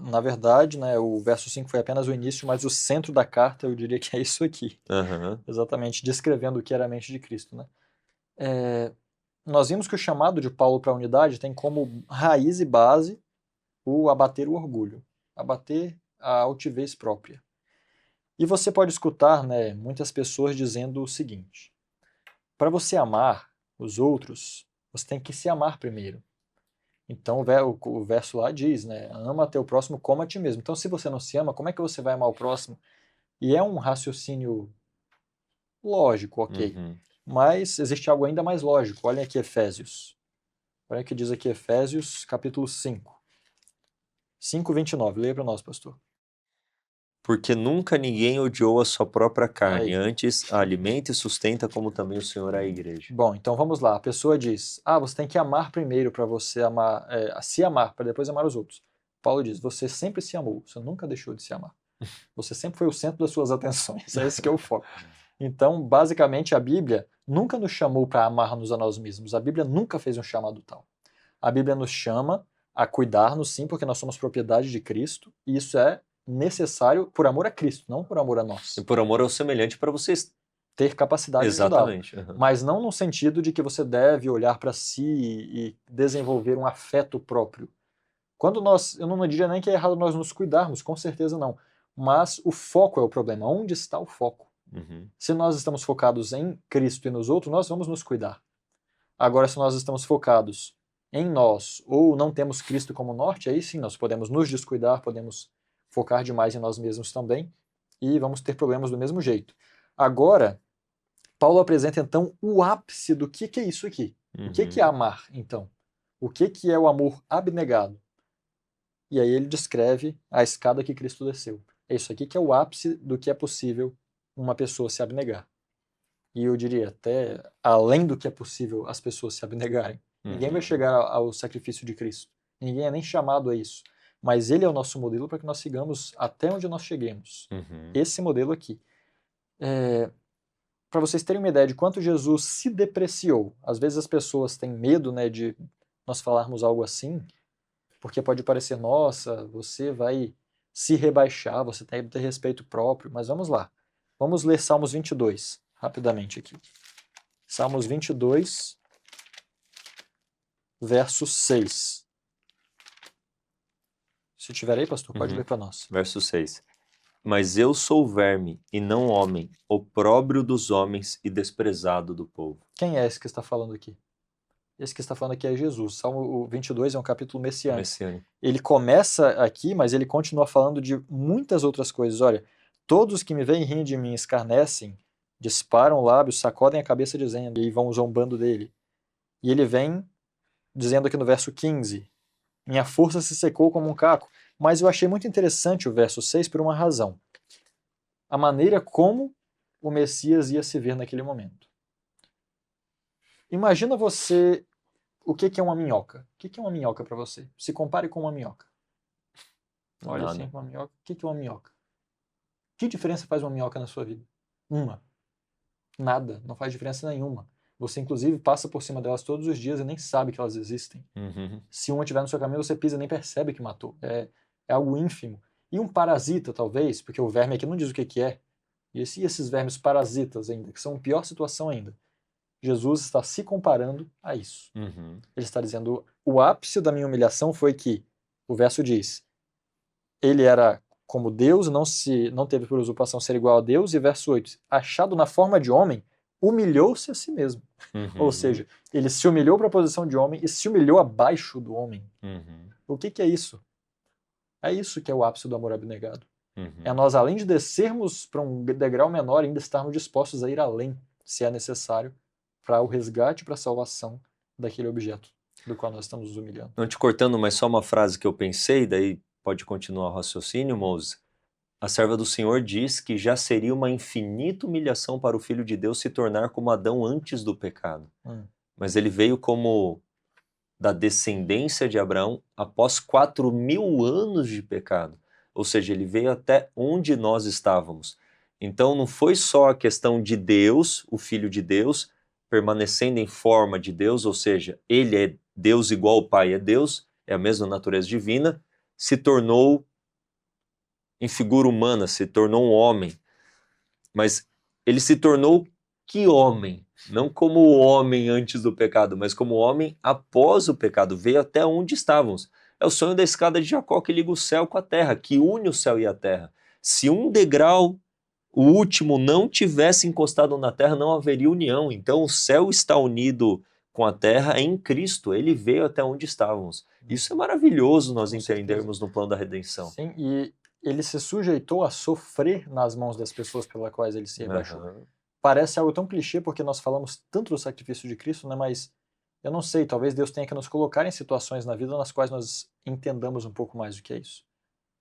[SPEAKER 2] Na verdade, né, o verso 5 foi apenas o início, mas o centro da carta eu diria que é isso aqui.
[SPEAKER 1] Aham.
[SPEAKER 2] Exatamente, descrevendo o que era a mente de Cristo, né? Nós vimos que o chamado de Paulo para a unidade tem como raiz e base o abater o orgulho, abater a altivez própria. E você pode escutar, né, muitas pessoas dizendo o seguinte: para você amar os outros, você tem que se amar primeiro. Então o verso lá diz, né, ama teu próximo como a ti mesmo. Então se você não se ama, como é que você vai amar o próximo? E é um raciocínio lógico, ok.
[SPEAKER 1] Uhum.
[SPEAKER 2] Mas existe algo ainda mais lógico. Olhem aqui Efésios. Olha o que diz aqui Efésios, capítulo 5. 5:29. Leia para nós, pastor.
[SPEAKER 1] Porque nunca ninguém odiou a sua própria carne,
[SPEAKER 2] Aí.
[SPEAKER 1] antes a alimenta e sustenta como também o Senhor a igreja.
[SPEAKER 2] Bom, então vamos lá. A pessoa diz: você tem que amar primeiro para você amar, se amar, para depois amar os outros. Paulo diz: você sempre se amou, você nunca deixou de se amar. Você sempre foi o centro das suas atenções. É esse que é o foco. Então, basicamente, a Bíblia nunca nos chamou para amarmos a nós mesmos. A Bíblia nunca fez um chamado tal. A Bíblia nos chama a cuidar-nos, sim, porque nós somos propriedade de Cristo, e isso é necessário por amor a Cristo, não por amor a nós.
[SPEAKER 1] E por amor ao semelhante para vocês.
[SPEAKER 2] Ter capacidade de ajudá-lo.
[SPEAKER 1] Exatamente. Uhum.
[SPEAKER 2] Mas não no sentido de que você deve olhar para si e desenvolver um afeto próprio. Quando eu não diria nem que é errado nós nos cuidarmos, com certeza não. Mas o foco é o problema. Onde está o foco?
[SPEAKER 1] Uhum.
[SPEAKER 2] Se nós estamos focados em Cristo e nos outros, nós vamos nos cuidar. Agora, se nós estamos focados em nós ou não temos Cristo como norte, aí sim nós podemos nos descuidar, podemos focar demais em nós mesmos também e vamos ter problemas do mesmo jeito. Agora, Paulo apresenta então o ápice do que é isso aqui. O que é amar, então? O que é o amor abnegado? E aí ele descreve a escada que Cristo desceu. É isso aqui que é o ápice do que é possível uma pessoa se abnegar. E eu diria até além do que é possível as pessoas se abnegarem. Ninguém vai chegar ao sacrifício de Cristo. Ninguém é nem chamado a isso. Mas ele é o nosso modelo para que nós sigamos até onde nós cheguemos. Esse modelo aqui. Para vocês terem uma ideia de quanto Jesus se depreciou. Às vezes as pessoas têm medo, né, de nós falarmos algo assim, porque pode parecer, nossa, você vai se rebaixar, você tem que ter respeito próprio. Mas vamos lá. Vamos ler Salmos 22, rapidamente aqui. Salmos 22, verso 6. Se tiver aí, pastor, pode ler para nós.
[SPEAKER 1] Verso 6. Mas eu sou verme e não homem, opróbrio dos homens e desprezado do povo.
[SPEAKER 2] Quem é esse que está falando aqui? Esse que está falando aqui é Jesus. Salmo 22 é um capítulo messiânico. Ele começa aqui, mas ele continua falando de muitas outras coisas. Olha, todos os que me veem riem de mim, escarnecem, disparam lábios, sacodem a cabeça dizendo, e vão zombando dele. E ele vem dizendo aqui no verso 15, minha força se secou como um caco. Mas eu achei muito interessante o verso 6 por uma razão. A maneira como o Messias ia se ver naquele momento. Imagina você, o que é uma minhoca? O que é uma minhoca para você? Se compare com uma minhoca. Olha assim, uma minhoca. O que é uma minhoca? Que diferença faz uma minhoca na sua vida? Uma. Nada, não faz diferença nenhuma. Você, inclusive, passa por cima delas todos os dias e nem sabe que elas existem. Se uma estiver no seu caminho, você pisa e nem percebe que matou. É algo ínfimo. E um parasita, talvez, porque o verme aqui não diz o que é. E esses vermes parasitas ainda, que são a pior situação ainda. Jesus está se comparando a isso. Ele está dizendo, o ápice da minha humilhação foi que, o verso diz, ele era como Deus, não teve por usurpação ser igual a Deus, e verso 8, achado na forma de homem, humilhou-se a si mesmo. Ou seja, ele se humilhou para a posição de homem e se humilhou abaixo do homem. O que é isso? É isso que é o ápice do amor abnegado. É nós, além de descermos para um degrau menor, ainda estarmos dispostos a ir além, se é necessário, para o resgate, para a salvação daquele objeto do qual nós estamos nos humilhando.
[SPEAKER 1] Não te cortando, mas só uma frase que eu pensei, daí pode continuar o raciocínio, Moses. A serva do Senhor diz que já seria uma infinita humilhação para o Filho de Deus se tornar como Adão antes do pecado. Mas ele veio como da descendência de Abraão após 4.000 anos de pecado. Ou seja, ele veio até onde nós estávamos. Então não foi só a questão de Deus, o Filho de Deus, permanecendo em forma de Deus, ou seja, ele é Deus igual o Pai é Deus, é a mesma natureza divina, se tornou em figura humana, se tornou um homem. Mas ele se tornou que homem? Não como o homem antes do pecado, mas como homem após o pecado. Veio até onde estávamos. É o sonho da escada de Jacó que liga o céu com a terra, que une o céu e a terra. Se um degrau, o último, não tivesse encostado na terra, não haveria união. Então o céu está unido com a terra em Cristo. Ele veio até onde estávamos. Isso é maravilhoso nós
[SPEAKER 2] Com certeza.
[SPEAKER 1] entendermos no plano da redenção.
[SPEAKER 2] Sim, e ele se sujeitou a sofrer nas mãos das pessoas pelas quais ele se rebaixou.
[SPEAKER 1] Aham.
[SPEAKER 2] Parece algo tão clichê porque nós falamos tanto do sacrifício de Cristo, né? Mas eu não sei, talvez Deus tenha que nos colocar em situações na vida nas quais nós entendamos um pouco mais o que é isso.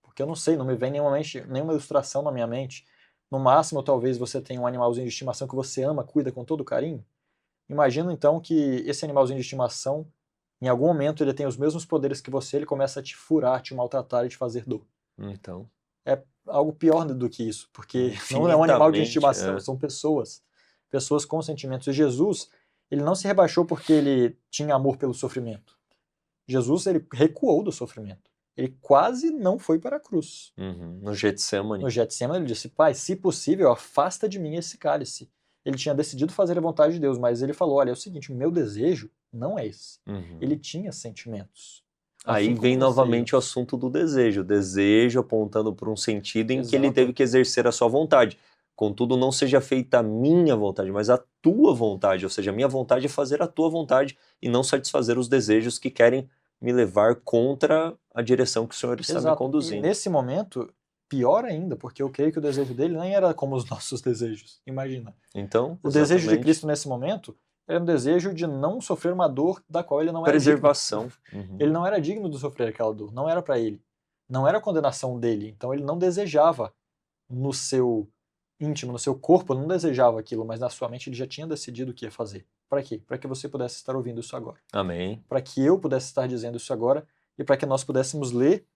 [SPEAKER 2] Porque eu não sei, não me vem nenhuma ilustração na minha mente. No máximo, talvez você tenha um animalzinho de estimação que você ama, cuida com todo carinho. Imagina então que esse animalzinho de estimação, em algum momento, ele tem os mesmos poderes que você, ele começa a te furar, te maltratar e te fazer dor.
[SPEAKER 1] Então,
[SPEAKER 2] É algo pior do que isso, porque não é um animal de
[SPEAKER 1] infinitamente,
[SPEAKER 2] estimação, são pessoas. Pessoas com sentimentos. E Jesus, ele não se rebaixou porque ele tinha amor pelo sofrimento. Jesus, ele recuou do sofrimento. Ele quase não foi para a cruz.
[SPEAKER 1] No Getsemane.
[SPEAKER 2] No Getsemane, ele disse: Pai, se possível, afasta de mim esse cálice. Ele tinha decidido fazer a vontade de Deus, mas ele falou: olha, é o seguinte, o meu desejo não é esse. Ele tinha sentimentos.
[SPEAKER 1] Aí
[SPEAKER 2] Assim como
[SPEAKER 1] vem
[SPEAKER 2] você,
[SPEAKER 1] novamente o
[SPEAKER 2] eu.
[SPEAKER 1] assunto do desejo. O desejo apontando para um sentido em que ele
[SPEAKER 2] Exato.
[SPEAKER 1] teve que exercer a sua vontade. Contudo, não seja feita a minha vontade, mas a tua vontade. Ou seja, a minha vontade é fazer a tua vontade e não satisfazer os desejos que querem me levar contra a direção que o Senhor está me
[SPEAKER 2] Exato. E
[SPEAKER 1] conduzindo.
[SPEAKER 2] nesse momento, pior ainda, porque eu creio que o desejo dele nem era como os nossos desejos. Imagina.
[SPEAKER 1] Então,
[SPEAKER 2] O desejo de
[SPEAKER 1] exatamente,
[SPEAKER 2] Cristo nesse momento era um desejo de não sofrer uma dor da qual ele não era
[SPEAKER 1] preservação.
[SPEAKER 2] digno. Ele não era digno de sofrer aquela dor, não era para ele. Não era a condenação dele, então ele não desejava no seu íntimo, no seu corpo, não desejava aquilo, mas na sua mente ele já tinha decidido o que ia fazer. Para quê? Para que você pudesse estar ouvindo isso agora.
[SPEAKER 1] Amém.
[SPEAKER 2] Para que eu pudesse estar dizendo isso agora e para que nós pudéssemos ler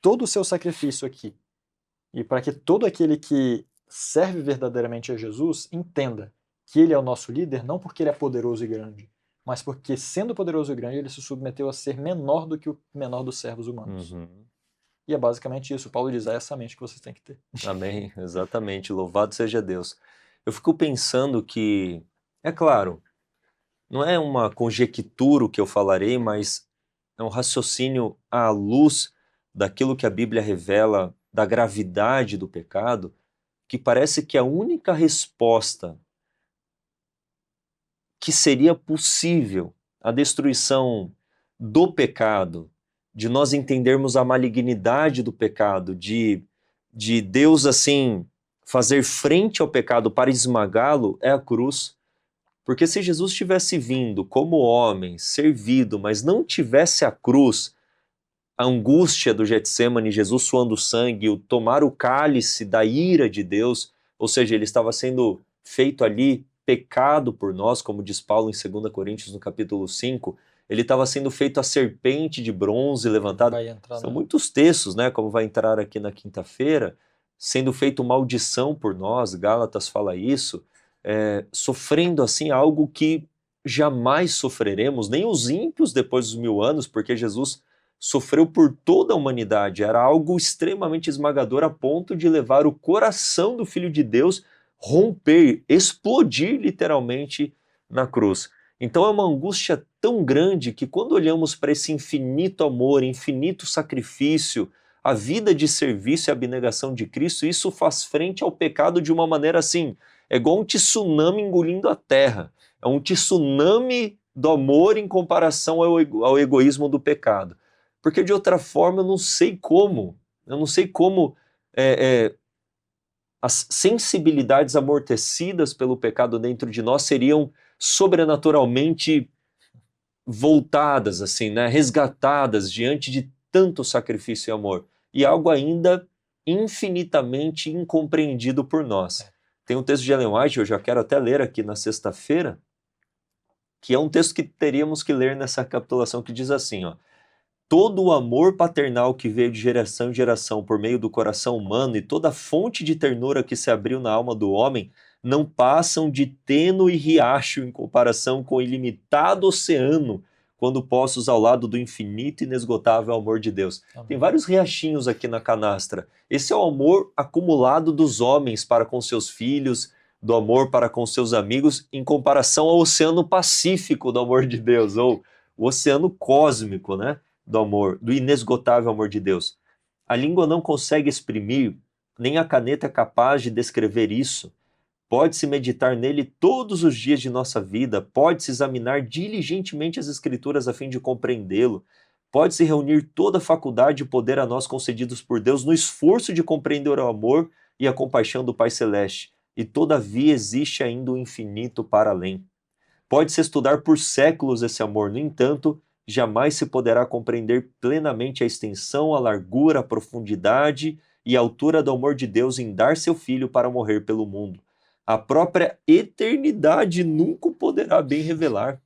[SPEAKER 2] todo o seu sacrifício aqui. E para que todo aquele que serve verdadeiramente a Jesus entenda que ele é o nosso líder, não porque ele é poderoso e grande, mas porque, sendo poderoso e grande, ele se submeteu a ser menor do que o menor dos servos humanos. E é basicamente isso. Paulo diz: é essa mente que vocês têm que ter.
[SPEAKER 1] Amém, exatamente. Louvado seja Deus. Eu fico pensando que, é claro, não é uma conjectura o que eu falarei, mas é um raciocínio à luz daquilo que a Bíblia revela da gravidade do pecado, que parece que a única resposta que seria possível à destruição do pecado, de nós entendermos a malignidade do pecado, de Deus assim fazer frente ao pecado para esmagá-lo, é a cruz. Porque se Jesus tivesse vindo como homem, servido, mas não tivesse a cruz, a angústia do Getsemane, Jesus suando sangue, o tomar o cálice da ira de Deus, ou seja, ele estava sendo feito ali pecado por nós, como diz Paulo em 2 Coríntios no capítulo 5, ele estava sendo feito a serpente de bronze levantada. São muitos textos, né, como vai entrar aqui na quinta-feira, sendo feito maldição por nós, Gálatas fala isso, sofrendo assim algo que jamais sofreremos, nem os ímpios depois dos 1000 anos, porque Jesus sofreu por toda a humanidade, era algo extremamente esmagador a ponto de levar o coração do Filho de Deus romper, explodir literalmente na cruz. Então é uma angústia tão grande que quando olhamos para esse infinito amor, infinito sacrifício, a vida de serviço e abnegação de Cristo, isso faz frente ao pecado de uma maneira assim, é igual um tsunami engolindo a terra, é um tsunami do amor em comparação ao egoísmo do pecado. Porque de outra forma eu não sei como as sensibilidades amortecidas pelo pecado dentro de nós seriam sobrenaturalmente voltadas, assim, né, resgatadas diante de tanto sacrifício e amor. E algo ainda infinitamente incompreendido por nós. Tem um texto de Ellen White, eu já quero até ler aqui na sexta-feira, que é um texto que teríamos que ler nessa capitulação, que diz assim, ó: todo o amor paternal que veio de geração em geração por meio do coração humano e toda a fonte de ternura que se abriu na alma do homem não passam de tênue riacho em comparação com o ilimitado oceano quando postos ao lado do infinito e inesgotável amor de Deus.
[SPEAKER 2] Amém.
[SPEAKER 1] Tem vários riachinhos aqui na canastra. Esse é o amor acumulado dos homens para com seus filhos, do amor para com seus amigos, em comparação ao oceano pacífico do amor de Deus, ou o oceano cósmico, né, do amor, do inesgotável amor de Deus. A língua não consegue exprimir, nem a caneta é capaz de descrever isso. Pode-se meditar nele todos os dias de nossa vida, pode-se examinar diligentemente as Escrituras a fim de compreendê-lo, pode-se reunir toda a faculdade e poder a nós concedidos por Deus no esforço de compreender o amor e a compaixão do Pai Celeste, e todavia existe ainda o infinito para além. Pode-se estudar por séculos esse amor, no entanto, jamais se poderá compreender plenamente a extensão, a largura, a profundidade e a altura do amor de Deus em dar seu Filho para morrer pelo mundo. A própria eternidade nunca o poderá bem revelar.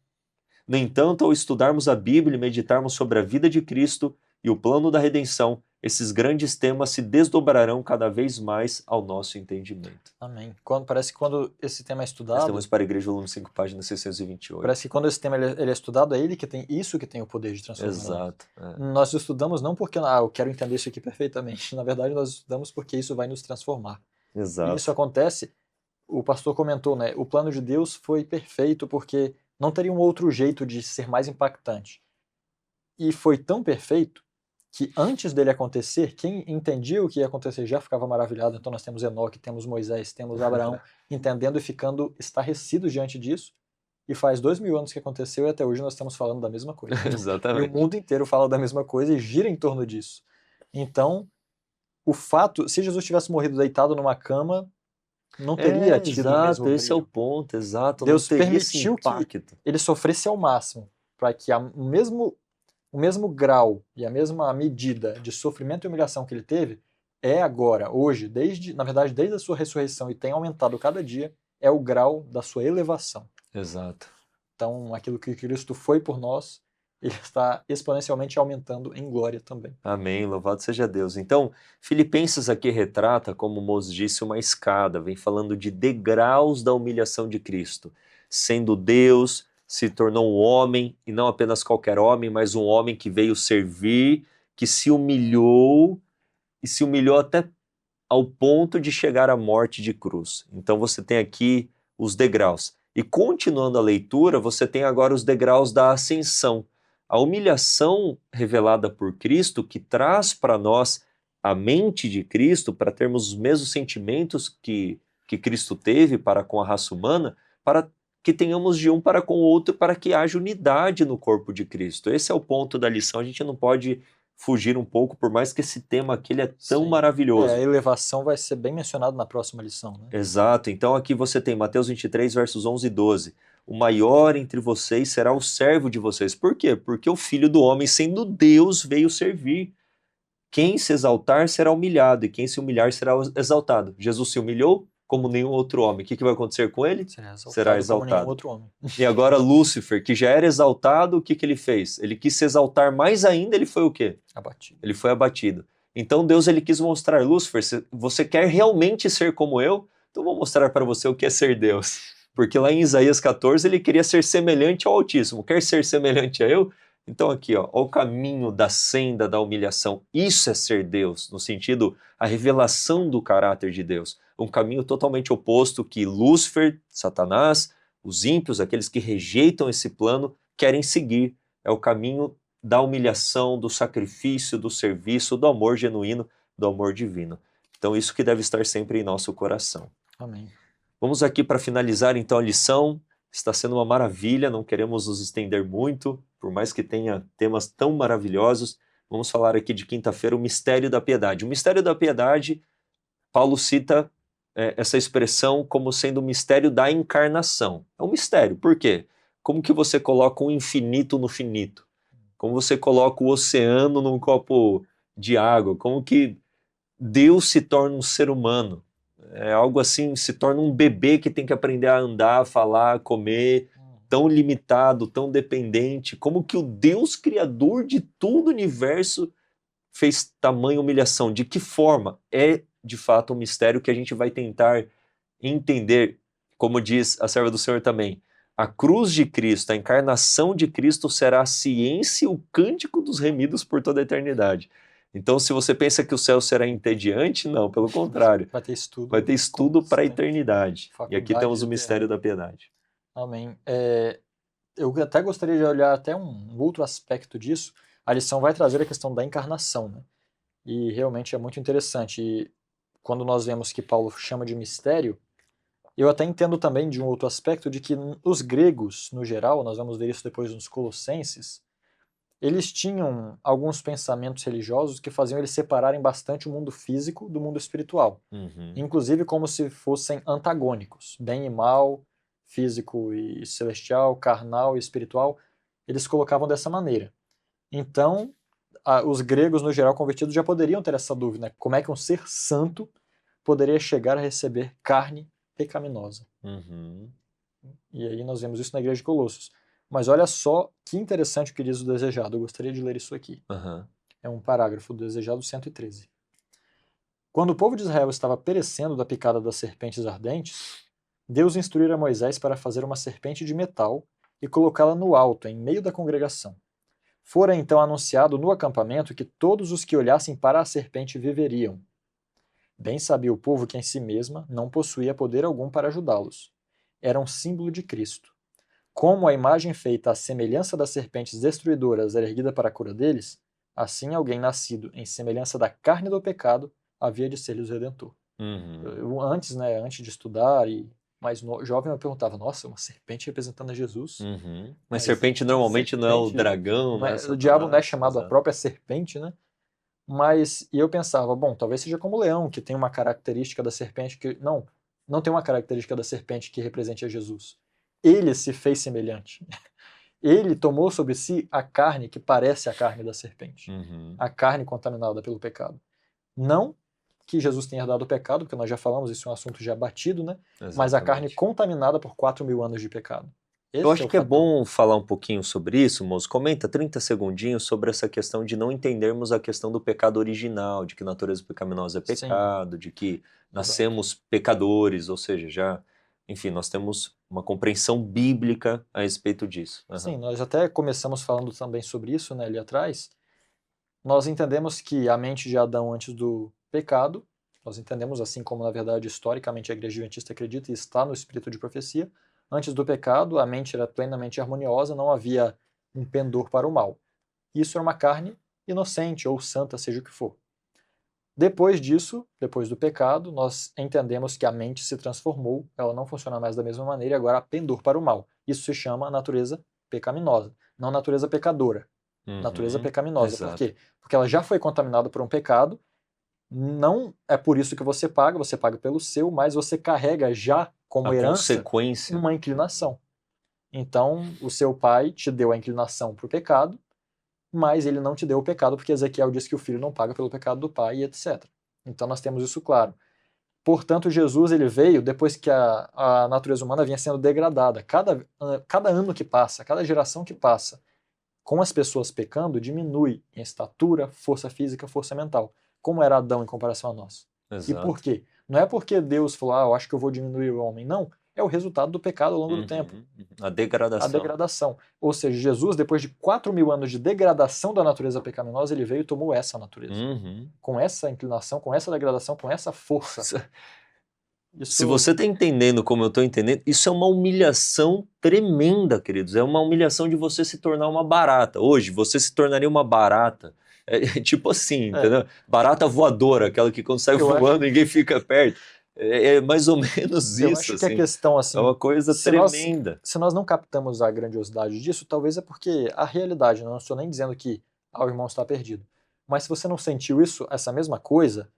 [SPEAKER 1] No entanto, ao estudarmos a Bíblia e meditarmos sobre a vida de Cristo e o plano da redenção, esses grandes temas se desdobrarão cada vez mais ao nosso entendimento.
[SPEAKER 2] Amém. Parece que quando esse tema é estudado...
[SPEAKER 1] Temos para a Igreja, volume 5, página 628.
[SPEAKER 2] Parece que quando esse tema ele é estudado, é ele que tem isso que tem o poder de transformar.
[SPEAKER 1] Exato.
[SPEAKER 2] Nós estudamos não porque eu quero entender isso aqui perfeitamente. Na verdade, nós estudamos porque isso vai nos transformar.
[SPEAKER 1] Exato.
[SPEAKER 2] E isso acontece, o pastor comentou, né? O plano de Deus foi perfeito porque não teria um outro jeito de ser mais impactante. E foi tão perfeito que antes dele acontecer, quem entendia o que ia acontecer já ficava maravilhado. Então nós temos Enoque, temos Moisés, temos Abraão, entendendo e ficando estarrecidos diante disso. E faz 2000 anos que aconteceu e até hoje nós estamos falando da mesma coisa.
[SPEAKER 1] Exatamente.
[SPEAKER 2] E o mundo inteiro fala da mesma coisa e gira em torno disso. Então, o fato, se Jesus tivesse morrido deitado numa cama, não teria tido o mesmo brilho.
[SPEAKER 1] Esse é o ponto, exato.
[SPEAKER 2] Deus
[SPEAKER 1] não teria
[SPEAKER 2] permitiu
[SPEAKER 1] esse impacto.
[SPEAKER 2] que ele sofresse ao máximo, para que o mesmo grau e a mesma medida de sofrimento e humilhação que ele teve é agora, hoje, na verdade, desde a sua ressurreição e tem aumentado cada dia, é o grau da sua elevação.
[SPEAKER 1] Exato.
[SPEAKER 2] Então, aquilo que Cristo foi por nós, ele está exponencialmente aumentando em glória também.
[SPEAKER 1] Amém, louvado seja Deus. Então, Filipenses aqui retrata, como Moses disse, uma escada, vem falando de degraus da humilhação de Cristo. Sendo Deus, se tornou um homem, e não apenas qualquer homem, mas um homem que veio servir, que se humilhou, e se humilhou até ao ponto de chegar à morte de cruz. Então você tem aqui os degraus. E continuando a leitura, você tem agora os degraus da ascensão. A humilhação revelada por Cristo, que traz para nós a mente de Cristo, para termos os mesmos sentimentos que Cristo teve para com a raça humana, para que tenhamos de um para com o outro, para que haja unidade no corpo de Cristo. Esse é o ponto da lição, a gente não pode fugir um pouco, por mais que esse tema aqui ele é tão maravilhoso.
[SPEAKER 2] A elevação vai ser bem mencionado na próxima lição, né?
[SPEAKER 1] Exato, então aqui você tem Mateus 23, versos 11 e 12. O maior entre vocês será o servo de vocês. Por quê? Porque o Filho do Homem, sendo Deus, veio servir. Quem se exaltar será humilhado, e quem se humilhar será exaltado. Jesus se humilhou como nenhum outro homem. O que vai acontecer com ele? Será exaltado.
[SPEAKER 2] Como nenhum outro homem.
[SPEAKER 1] E agora Lúcifer, que já era exaltado, o que ele fez? Ele quis se exaltar mais ainda, ele foi o quê?
[SPEAKER 2] Abatido.
[SPEAKER 1] Ele foi abatido. Então Deus ele quis mostrar, Lúcifer, se você quer realmente ser como eu, então vou mostrar para você o que é ser Deus. Porque lá em Isaías 14 ele queria ser semelhante ao Altíssimo. Quer ser semelhante a eu? Então aqui, ó, o caminho da senda da humilhação. Isso é ser Deus, no sentido, a revelação do caráter de Deus. Um caminho totalmente oposto que Lúcifer, Satanás, os ímpios, aqueles que rejeitam esse plano, querem seguir. É o caminho da humilhação, do sacrifício, do serviço, do amor genuíno, do amor divino. Então isso que deve estar sempre em nosso coração.
[SPEAKER 2] Amém.
[SPEAKER 1] Vamos aqui para finalizar então a lição. Está sendo uma maravilha, não queremos nos estender muito, por mais que tenha temas tão maravilhosos. Vamos falar aqui de quinta-feira o mistério da piedade. O mistério da piedade, Paulo cita essa expressão como sendo o mistério da encarnação. É um mistério, por quê? Como que você coloca o infinito no finito? Como você coloca o oceano num copo de água? Como que Deus se torna um ser humano? É algo assim, se torna um bebê que tem que aprender a andar, falar, comer. tão limitado, tão dependente, como que o Deus criador de todo o universo fez tamanha humilhação? De que forma? É de fato um mistério que a gente vai tentar entender, como diz a serva do Senhor também. A cruz de Cristo, a encarnação de Cristo será a ciência e o cântico dos remidos por toda a eternidade. Então, se você pensa que o céu será entediante, não, pelo contrário.
[SPEAKER 2] Vai ter estudo.
[SPEAKER 1] Vai ter estudo para a
[SPEAKER 2] constante.
[SPEAKER 1] eternidade. E aqui
[SPEAKER 2] Faculdade
[SPEAKER 1] temos o
[SPEAKER 2] eterna.
[SPEAKER 1] mistério da piedade.
[SPEAKER 2] Amém. Eu até gostaria de olhar até um outro aspecto disso. A lição vai trazer a questão da encarnação, né? E realmente é muito interessante. E quando nós vemos que Paulo chama de mistério, eu até entendo também de um outro aspecto de que os gregos, no geral, nós vamos ver isso depois nos Colossenses, eles tinham alguns pensamentos religiosos que faziam eles separarem bastante o mundo físico do mundo espiritual. Inclusive como se fossem antagônicos, bem e mal, físico e celestial, carnal e espiritual, eles colocavam dessa maneira. Então, os gregos, no geral, convertidos já poderiam ter essa dúvida, né? Como é que um ser santo poderia chegar a receber carne pecaminosa? E aí nós vemos isso na igreja de Colossos. Mas olha só que interessante o que diz o desejado. Eu gostaria de ler isso aqui. É um parágrafo do desejado 113. Quando o povo de Israel estava perecendo da picada das serpentes ardentes, Deus instruíra Moisés para fazer uma serpente de metal e colocá-la no alto, em meio da congregação. Fora então anunciado no acampamento que todos os que olhassem para a serpente viveriam. Bem sabia o povo que em si mesma não possuía poder algum para ajudá-los. Era um símbolo de Cristo. Como a imagem feita à semelhança das serpentes destruidoras era erguida para a cura deles, assim alguém nascido em semelhança da carne do pecado havia de ser-lhes o Redentor. Eu, antes de estudar e mais jovem, eu perguntava, nossa, uma serpente representando a Jesus?
[SPEAKER 1] Mas serpente normalmente não é o dragão, né?
[SPEAKER 2] O diabo não é chamado a própria serpente, né? E eu pensava, bom, talvez seja como o leão, que tem uma característica da serpente que... Não tem uma característica da serpente que represente a Jesus. Ele se fez semelhante. Ele tomou sobre si a carne que parece a carne da serpente. A carne contaminada pelo pecado. Não que Jesus tenha herdado o pecado, porque nós já falamos, isso é um assunto já batido, né? Exatamente. Mas a carne contaminada por 4.000 anos de pecado.
[SPEAKER 1] Eu acho que é bom falar um pouquinho sobre isso, moço. Comenta 30 segundinhos sobre essa questão de não entendermos a questão do pecado original, de que natureza pecaminosa é pecado, de que nascemos pecadores, ou seja, enfim, nós temos uma compreensão bíblica a respeito disso.
[SPEAKER 2] Sim, nós até começamos falando também sobre isso, né, ali atrás. Nós entendemos que a mente de Adão antes do pecado, nós entendemos assim como, na verdade, historicamente a Igreja Adventista acredita e está no espírito de profecia, antes do pecado a mente era plenamente harmoniosa, não havia um pendor para o mal. Isso era uma carne inocente ou santa, seja o que for. Depois disso, depois do pecado, nós entendemos que a mente se transformou, ela não funciona mais da mesma maneira e agora há pendor para o mal. Isso se chama natureza pecaminosa, não natureza pecadora. Natureza pecaminosa.
[SPEAKER 1] Exato.
[SPEAKER 2] Por quê? Porque ela já foi contaminada por um pecado, não é por isso que você paga pelo seu, mas você carrega já como herança uma inclinação. Então, o seu pai te deu a inclinação para o pecado, mas ele não te deu o pecado, porque Ezequiel diz que o filho não paga pelo pecado do pai, e etc. Então nós temos isso claro. Portanto, Jesus ele veio depois que a natureza humana vinha sendo degradada. Cada ano que passa, cada geração que passa, com as pessoas pecando, diminui em estatura, força física, força mental. Como era Adão em comparação a nós. Exato. E por quê? Não é porque Deus falou, eu acho que eu vou diminuir o homem. Não. É o resultado do pecado ao longo do tempo.
[SPEAKER 1] A degradação.
[SPEAKER 2] A degradação. Ou seja, Jesus, depois de 4.000 anos de degradação da natureza pecaminosa, ele veio e tomou essa natureza. Com essa inclinação, com essa degradação, com essa força.
[SPEAKER 1] Se você está entendendo como eu estou entendendo, isso é uma humilhação tremenda, queridos. É uma humilhação de você se tornar uma barata. Hoje, você se tornaria uma barata. É tipo assim, entendeu? Barata voadora, aquela que quando sai voando, ninguém fica perto. É mais ou menos
[SPEAKER 2] eu
[SPEAKER 1] isso.
[SPEAKER 2] Acho que a questão, assim,
[SPEAKER 1] é uma coisa tremenda.
[SPEAKER 2] Se nós não captamos a grandiosidade disso, talvez é porque a realidade, não estou nem dizendo que o irmão está perdido, mas se você não sentiu isso, essa mesma coisa,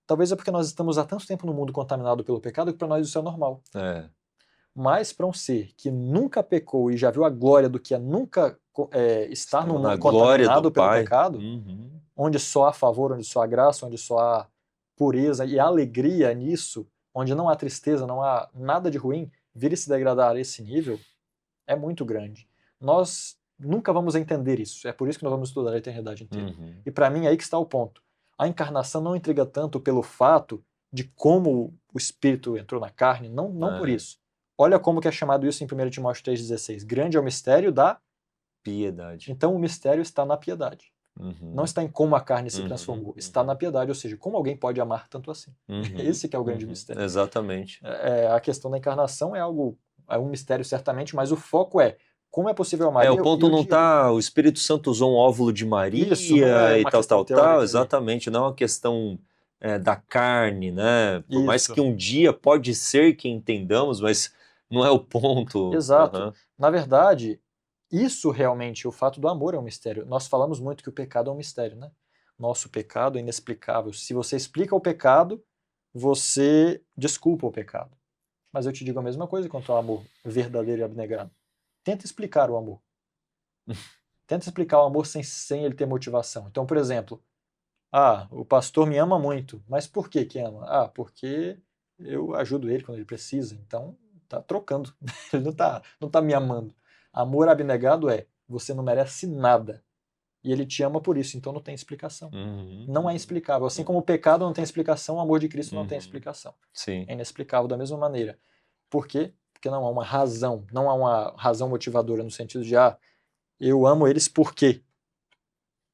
[SPEAKER 2] talvez é porque nós estamos há tanto tempo no mundo contaminado pelo pecado que para nós isso é normal. Mas para um ser que nunca pecou e já viu a glória do que é nunca estar no mundo contaminado pelo pecado, onde só há favor, onde só há graça, onde só há pureza e alegria nisso, onde não há tristeza, não há nada de ruim, vir e se degradar a esse nível, é muito grande. Nós nunca vamos entender isso. É por isso que nós vamos estudar a eternidade inteira. E para mim, é aí que está o ponto. A encarnação não intriga tanto pelo fato de como o Espírito entrou na carne, não por isso. Olha como que é chamado isso em 1 Timóteo 3,16. Grande é o mistério da piedade. Então o mistério está na piedade. Não está em como a carne se transformou, está na piedade, ou seja, como alguém pode amar tanto assim. Esse que é o grande mistério.
[SPEAKER 1] Exatamente.
[SPEAKER 2] A questão da encarnação é um mistério certamente, mas o foco é como é possível amar.
[SPEAKER 1] O ponto não está, o Espírito Santo usou um óvulo de Maria e tal, exatamente, não é uma questão da carne, né? Por mais que um dia pode ser que entendamos, mas não é o ponto.
[SPEAKER 2] Exato. Na verdade, isso realmente, o fato do amor é um mistério. Nós falamos muito que o pecado é um mistério, né? Nosso pecado é inexplicável. Se você explica o pecado, você desculpa o pecado. Mas eu te digo a mesma coisa quanto ao amor verdadeiro e abnegado. Tenta explicar o amor. Tenta explicar o amor sem ele ter motivação. Então, por exemplo, o pastor me ama muito. Mas por que ama? Porque eu ajudo ele quando ele precisa. Então, tá trocando. Ele não tá me amando. Amor abnegado você não merece nada. E ele te ama por isso, então não tem explicação. Não é explicável. Assim como o pecado não tem explicação, o amor de Cristo não tem explicação.
[SPEAKER 1] Sim.
[SPEAKER 2] É inexplicável da mesma maneira. Por quê? Porque não há uma razão, não há uma razão motivadora no sentido de, eu amo eles por quê?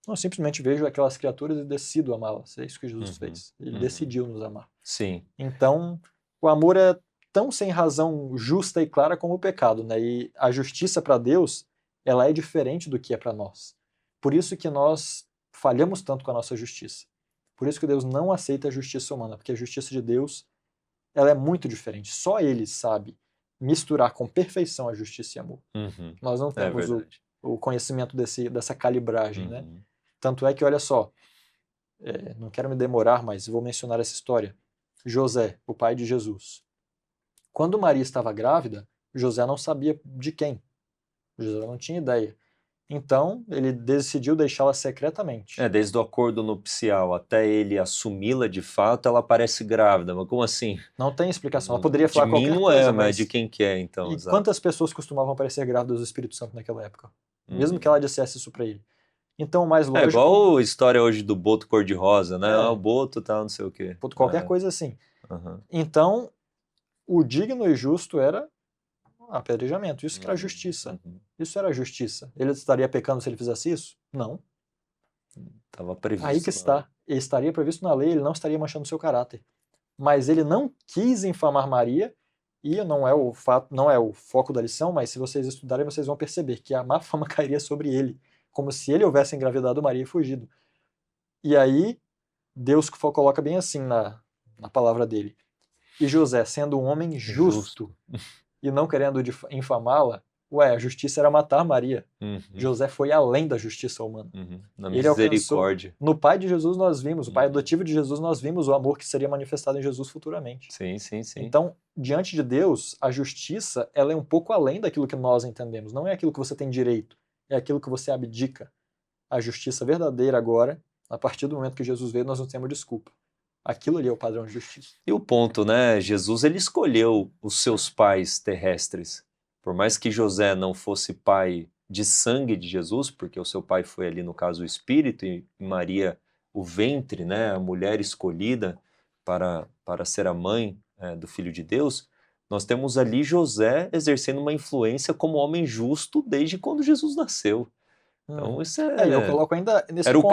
[SPEAKER 2] Eu simplesmente vejo aquelas criaturas e decido amá-las. É isso que Jesus fez. Ele decidiu nos amar.
[SPEAKER 1] Sim.
[SPEAKER 2] Então, o amor é tão sem razão justa e clara como o pecado, né? E a justiça para Deus, ela é diferente do que é para nós. Por isso que nós falhamos tanto com a nossa justiça. Por isso que Deus não aceita a justiça humana, porque a justiça de Deus, ela é muito diferente. Só Ele sabe misturar com perfeição a justiça e amor. Nós não temos o conhecimento dessa calibragem, né? Tanto é que, olha só, não quero me demorar, mas vou mencionar essa história. José, o pai de Jesus. Quando Maria estava grávida, José não sabia de quem. José não tinha ideia. Então, ele decidiu deixá-la secretamente.
[SPEAKER 1] Desde o acordo nupcial até ele assumi-la de fato, ela parece grávida. Mas como assim?
[SPEAKER 2] Não tem explicação. Ela poderia falar qualquer coisa,
[SPEAKER 1] De mim não mas de quem que é, então.
[SPEAKER 2] E quantas pessoas costumavam parecer grávidas do Espírito Santo naquela época? Mesmo que ela dissesse isso para ele. Então, o mais lógico...
[SPEAKER 1] igual a história hoje do boto cor-de-rosa, né? O boto tal, não sei o quê.
[SPEAKER 2] Qualquer coisa assim. Então, o digno e justo era apedrejamento. Isso que era justiça. Isso era justiça. Ele estaria pecando se ele fizesse isso? Não.
[SPEAKER 1] Estava previsto.
[SPEAKER 2] Aí que está. Ele estaria previsto na lei, ele não estaria manchando seu caráter. Mas ele não quis infamar Maria, e não é o foco da lição, mas se vocês estudarem, vocês vão perceber que a má fama cairia sobre ele, como se ele houvesse engravidado Maria e fugido. E aí, Deus coloca bem assim na palavra dele. E José, sendo um homem justo. E não querendo infamá-la, a justiça era matar Maria. José foi além da justiça humana.
[SPEAKER 1] Na misericórdia.
[SPEAKER 2] No pai de Jesus nós vimos, o pai adotivo de Jesus nós vimos o amor que seria manifestado em Jesus futuramente.
[SPEAKER 1] Sim.
[SPEAKER 2] Então, diante de Deus, a justiça ela é um pouco além daquilo que nós entendemos. Não é aquilo que você tem direito, é aquilo que você abdica. A justiça verdadeira agora, a partir do momento que Jesus veio, nós não temos desculpa. Aquilo ali é o padrão de justiça.
[SPEAKER 1] E o ponto, né? Jesus, ele escolheu os seus pais terrestres. Por mais que José não fosse pai de sangue de Jesus, porque o seu pai foi ali, no caso, o Espírito, e Maria, o ventre, né? A mulher escolhida para ser a mãe do Filho de Deus, nós temos ali José exercendo uma influência como homem justo desde quando Jesus nasceu. Então isso
[SPEAKER 2] eu coloco ainda nesse
[SPEAKER 1] ponto.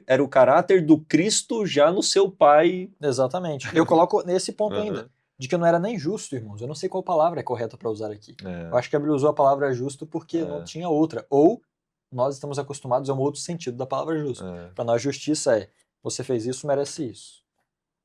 [SPEAKER 1] Era o caráter do Cristo já no seu pai.
[SPEAKER 2] Exatamente. Eu coloco nesse ponto ainda, de que não era nem justo, irmãos. Eu não sei qual palavra é correta para usar aqui. Eu acho que a Bíblia usou a palavra justo porque não tinha outra. Ou nós estamos acostumados a um outro sentido da palavra justo. Para nós, justiça você fez isso, merece isso.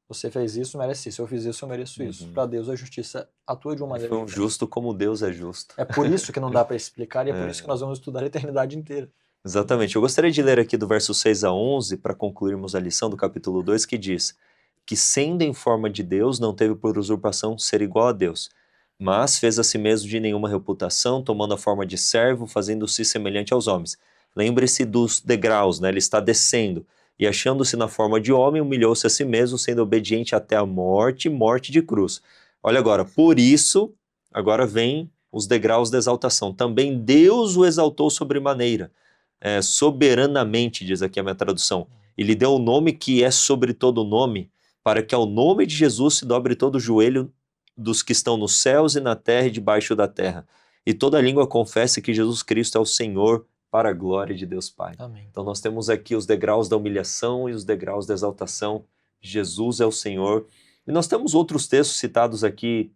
[SPEAKER 2] Você fez isso, merece isso. Eu fiz isso, eu mereço isso. Para Deus, a justiça atua de uma maneira
[SPEAKER 1] diferente. Foi um justo como Deus é justo.
[SPEAKER 2] É por isso que não dá para explicar e é por isso que nós vamos estudar a eternidade inteira.
[SPEAKER 1] Exatamente. Eu gostaria de ler aqui do verso 6 a 11, para concluirmos a lição do capítulo 2, que diz que, sendo em forma de Deus, não teve por usurpação ser igual a Deus, mas fez a si mesmo de nenhuma reputação, tomando a forma de servo, fazendo-se semelhante aos homens. Lembre-se dos degraus, né? Ele está descendo. E achando-se na forma de homem, humilhou-se a si mesmo, sendo obediente até a morte, morte de cruz. Olha agora, por isso, agora vem os degraus da exaltação. Também Deus o exaltou sobremaneira, soberanamente, diz aqui a minha tradução. E lhe deu um nome que é sobre todo nome, para que ao nome de Jesus se dobre todo o joelho dos que estão nos céus e na terra e debaixo da terra. E toda língua confesse que Jesus Cristo é o Senhor, para a glória de Deus Pai.
[SPEAKER 2] Amém.
[SPEAKER 1] Então nós temos aqui os degraus da humilhação e os degraus da exaltação. Jesus é o Senhor. E nós temos outros textos citados aqui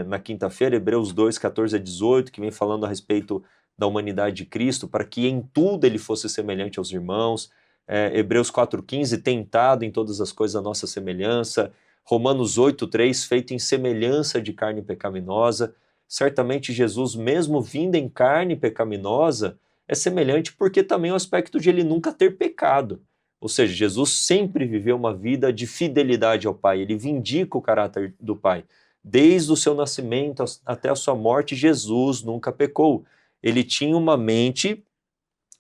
[SPEAKER 1] na quinta-feira, Hebreus 2, 14 a 18, que vem falando a respeito da humanidade de Cristo, para que em tudo ele fosse semelhante aos irmãos. Hebreus 4,15, tentado em todas as coisas a nossa semelhança. Romanos 8,3, feito em semelhança de carne pecaminosa. Certamente Jesus, mesmo vindo em carne pecaminosa, é semelhante porque também o aspecto de ele nunca ter pecado. Ou seja, Jesus sempre viveu uma vida de fidelidade ao Pai, ele vindica o caráter do Pai. Desde o seu nascimento até a sua morte, Jesus nunca pecou. Ele tinha uma mente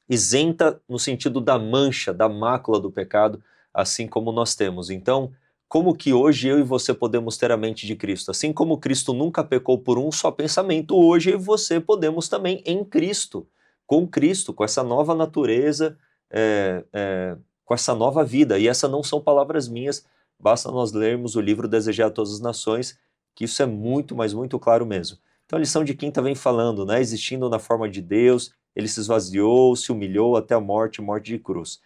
[SPEAKER 1] isenta no sentido da mancha, da mácula do pecado, assim como nós temos. Então, como que hoje eu e você podemos ter a mente de Cristo? Assim como Cristo nunca pecou por um só pensamento, hoje eu e você podemos também em Cristo, com essa nova natureza, com essa nova vida. E essas não são palavras minhas, basta nós lermos o livro Desejar a Todas as Nações, que isso é muito, mas muito claro mesmo. Então a lição de quinta vem falando, né? Existindo na forma de Deus, ele se esvaziou, se humilhou até a morte de cruz.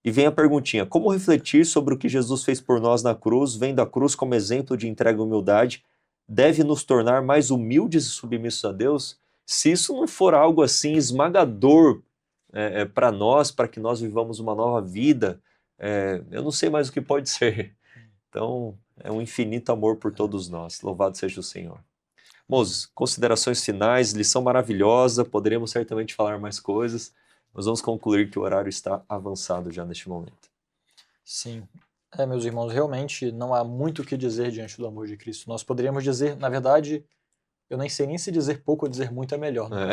[SPEAKER 1] E vem a perguntinha, como refletir sobre o que Jesus fez por nós na cruz, vendo a cruz como exemplo de entrega e humildade, deve nos tornar mais humildes e submissos a Deus? Se isso não for algo assim esmagador para nós, para que nós vivamos uma nova vida, eu não sei mais o que pode ser. Então, é um infinito amor por todos nós. Louvado seja o Senhor. Moses, considerações finais, lição maravilhosa, poderíamos certamente falar mais coisas, mas vamos concluir que o horário está avançado já neste momento.
[SPEAKER 2] Sim. Meus irmãos, realmente não há muito o que dizer diante do amor de Cristo. Nós poderíamos dizer, na verdade, eu nem sei nem se dizer pouco ou dizer muito é melhor, né?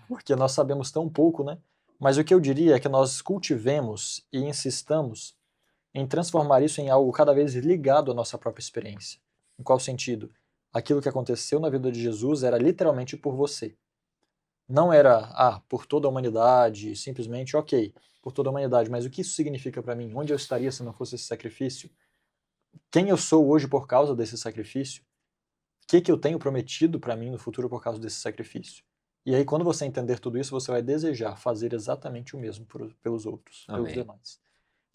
[SPEAKER 2] Porque nós sabemos tão pouco, né? Mas o que eu diria é que nós cultivemos e insistamos em transformar isso em algo cada vez ligado à nossa própria experiência. Em qual sentido? Aquilo que aconteceu na vida de Jesus era literalmente por você. Não era, por toda a humanidade, simplesmente, ok, por toda a humanidade, mas o que isso significa para mim? Onde eu estaria se não fosse esse sacrifício? Quem eu sou hoje por causa desse sacrifício? O que eu tenho prometido para mim no futuro por causa desse sacrifício? E aí, quando você entender tudo isso, você vai desejar fazer exatamente o mesmo pelos outros,
[SPEAKER 1] Amém.
[SPEAKER 2] pelos demais.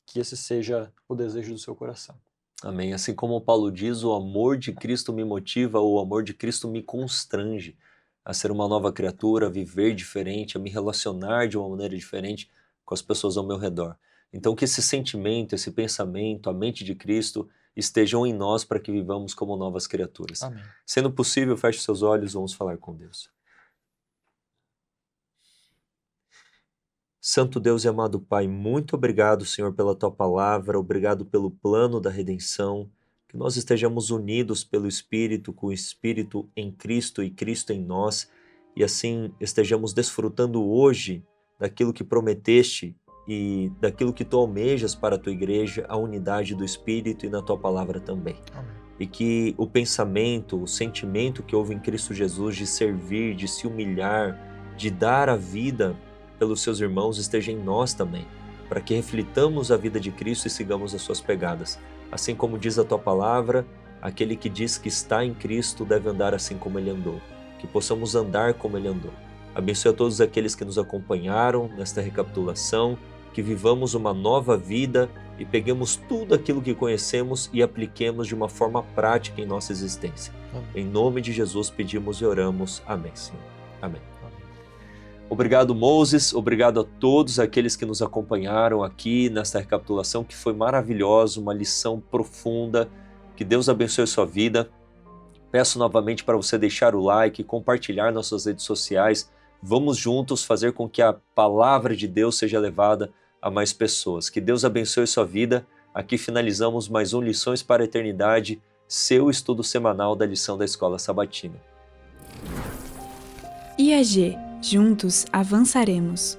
[SPEAKER 2] Que esse seja o desejo do seu coração.
[SPEAKER 1] Amém. Assim como Paulo diz, o amor de Cristo me motiva, o amor de Cristo me constrange a ser uma nova criatura, a viver diferente, a me relacionar de uma maneira diferente com as pessoas ao meu redor. Então que esse sentimento, esse pensamento, a mente de Cristo estejam em nós para que vivamos como novas criaturas.
[SPEAKER 2] Amém.
[SPEAKER 1] Sendo possível, feche seus olhos, vamos falar com Deus. Santo Deus e amado Pai, muito obrigado, Senhor, pela Tua palavra, obrigado pelo plano da redenção, que nós estejamos unidos pelo Espírito, com o Espírito em Cristo e Cristo em nós, e assim estejamos desfrutando hoje daquilo que prometeste e daquilo que Tu almejas para a Tua igreja, a unidade do Espírito e na Tua palavra também.
[SPEAKER 2] Amém.
[SPEAKER 1] E que o pensamento, o sentimento que houve em Cristo Jesus de servir, de se humilhar, de dar a vida pelos seus irmãos esteja em nós também, para que reflitamos a vida de Cristo e sigamos as suas pegadas. Assim como diz a Tua palavra, aquele que diz que está em Cristo deve andar assim como Ele andou, que possamos andar como Ele andou. Abençoe a todos aqueles que nos acompanharam nesta recapitulação, que vivamos uma nova vida e peguemos tudo aquilo que conhecemos e apliquemos de uma forma prática em nossa existência. Em nome de Jesus pedimos e oramos. Amém, Senhor. Amém. Obrigado, Moses, obrigado a todos aqueles que nos acompanharam aqui nesta recapitulação, que foi maravilhosa, uma lição profunda, que Deus abençoe a sua vida. Peço novamente para você deixar o like, compartilhar nas suas redes sociais, vamos juntos fazer com que a palavra de Deus seja levada a mais pessoas. Que Deus abençoe a sua vida. Aqui finalizamos mais um Lições para a Eternidade, seu estudo semanal da lição da Escola Sabatina.
[SPEAKER 3] IAG, juntos avançaremos.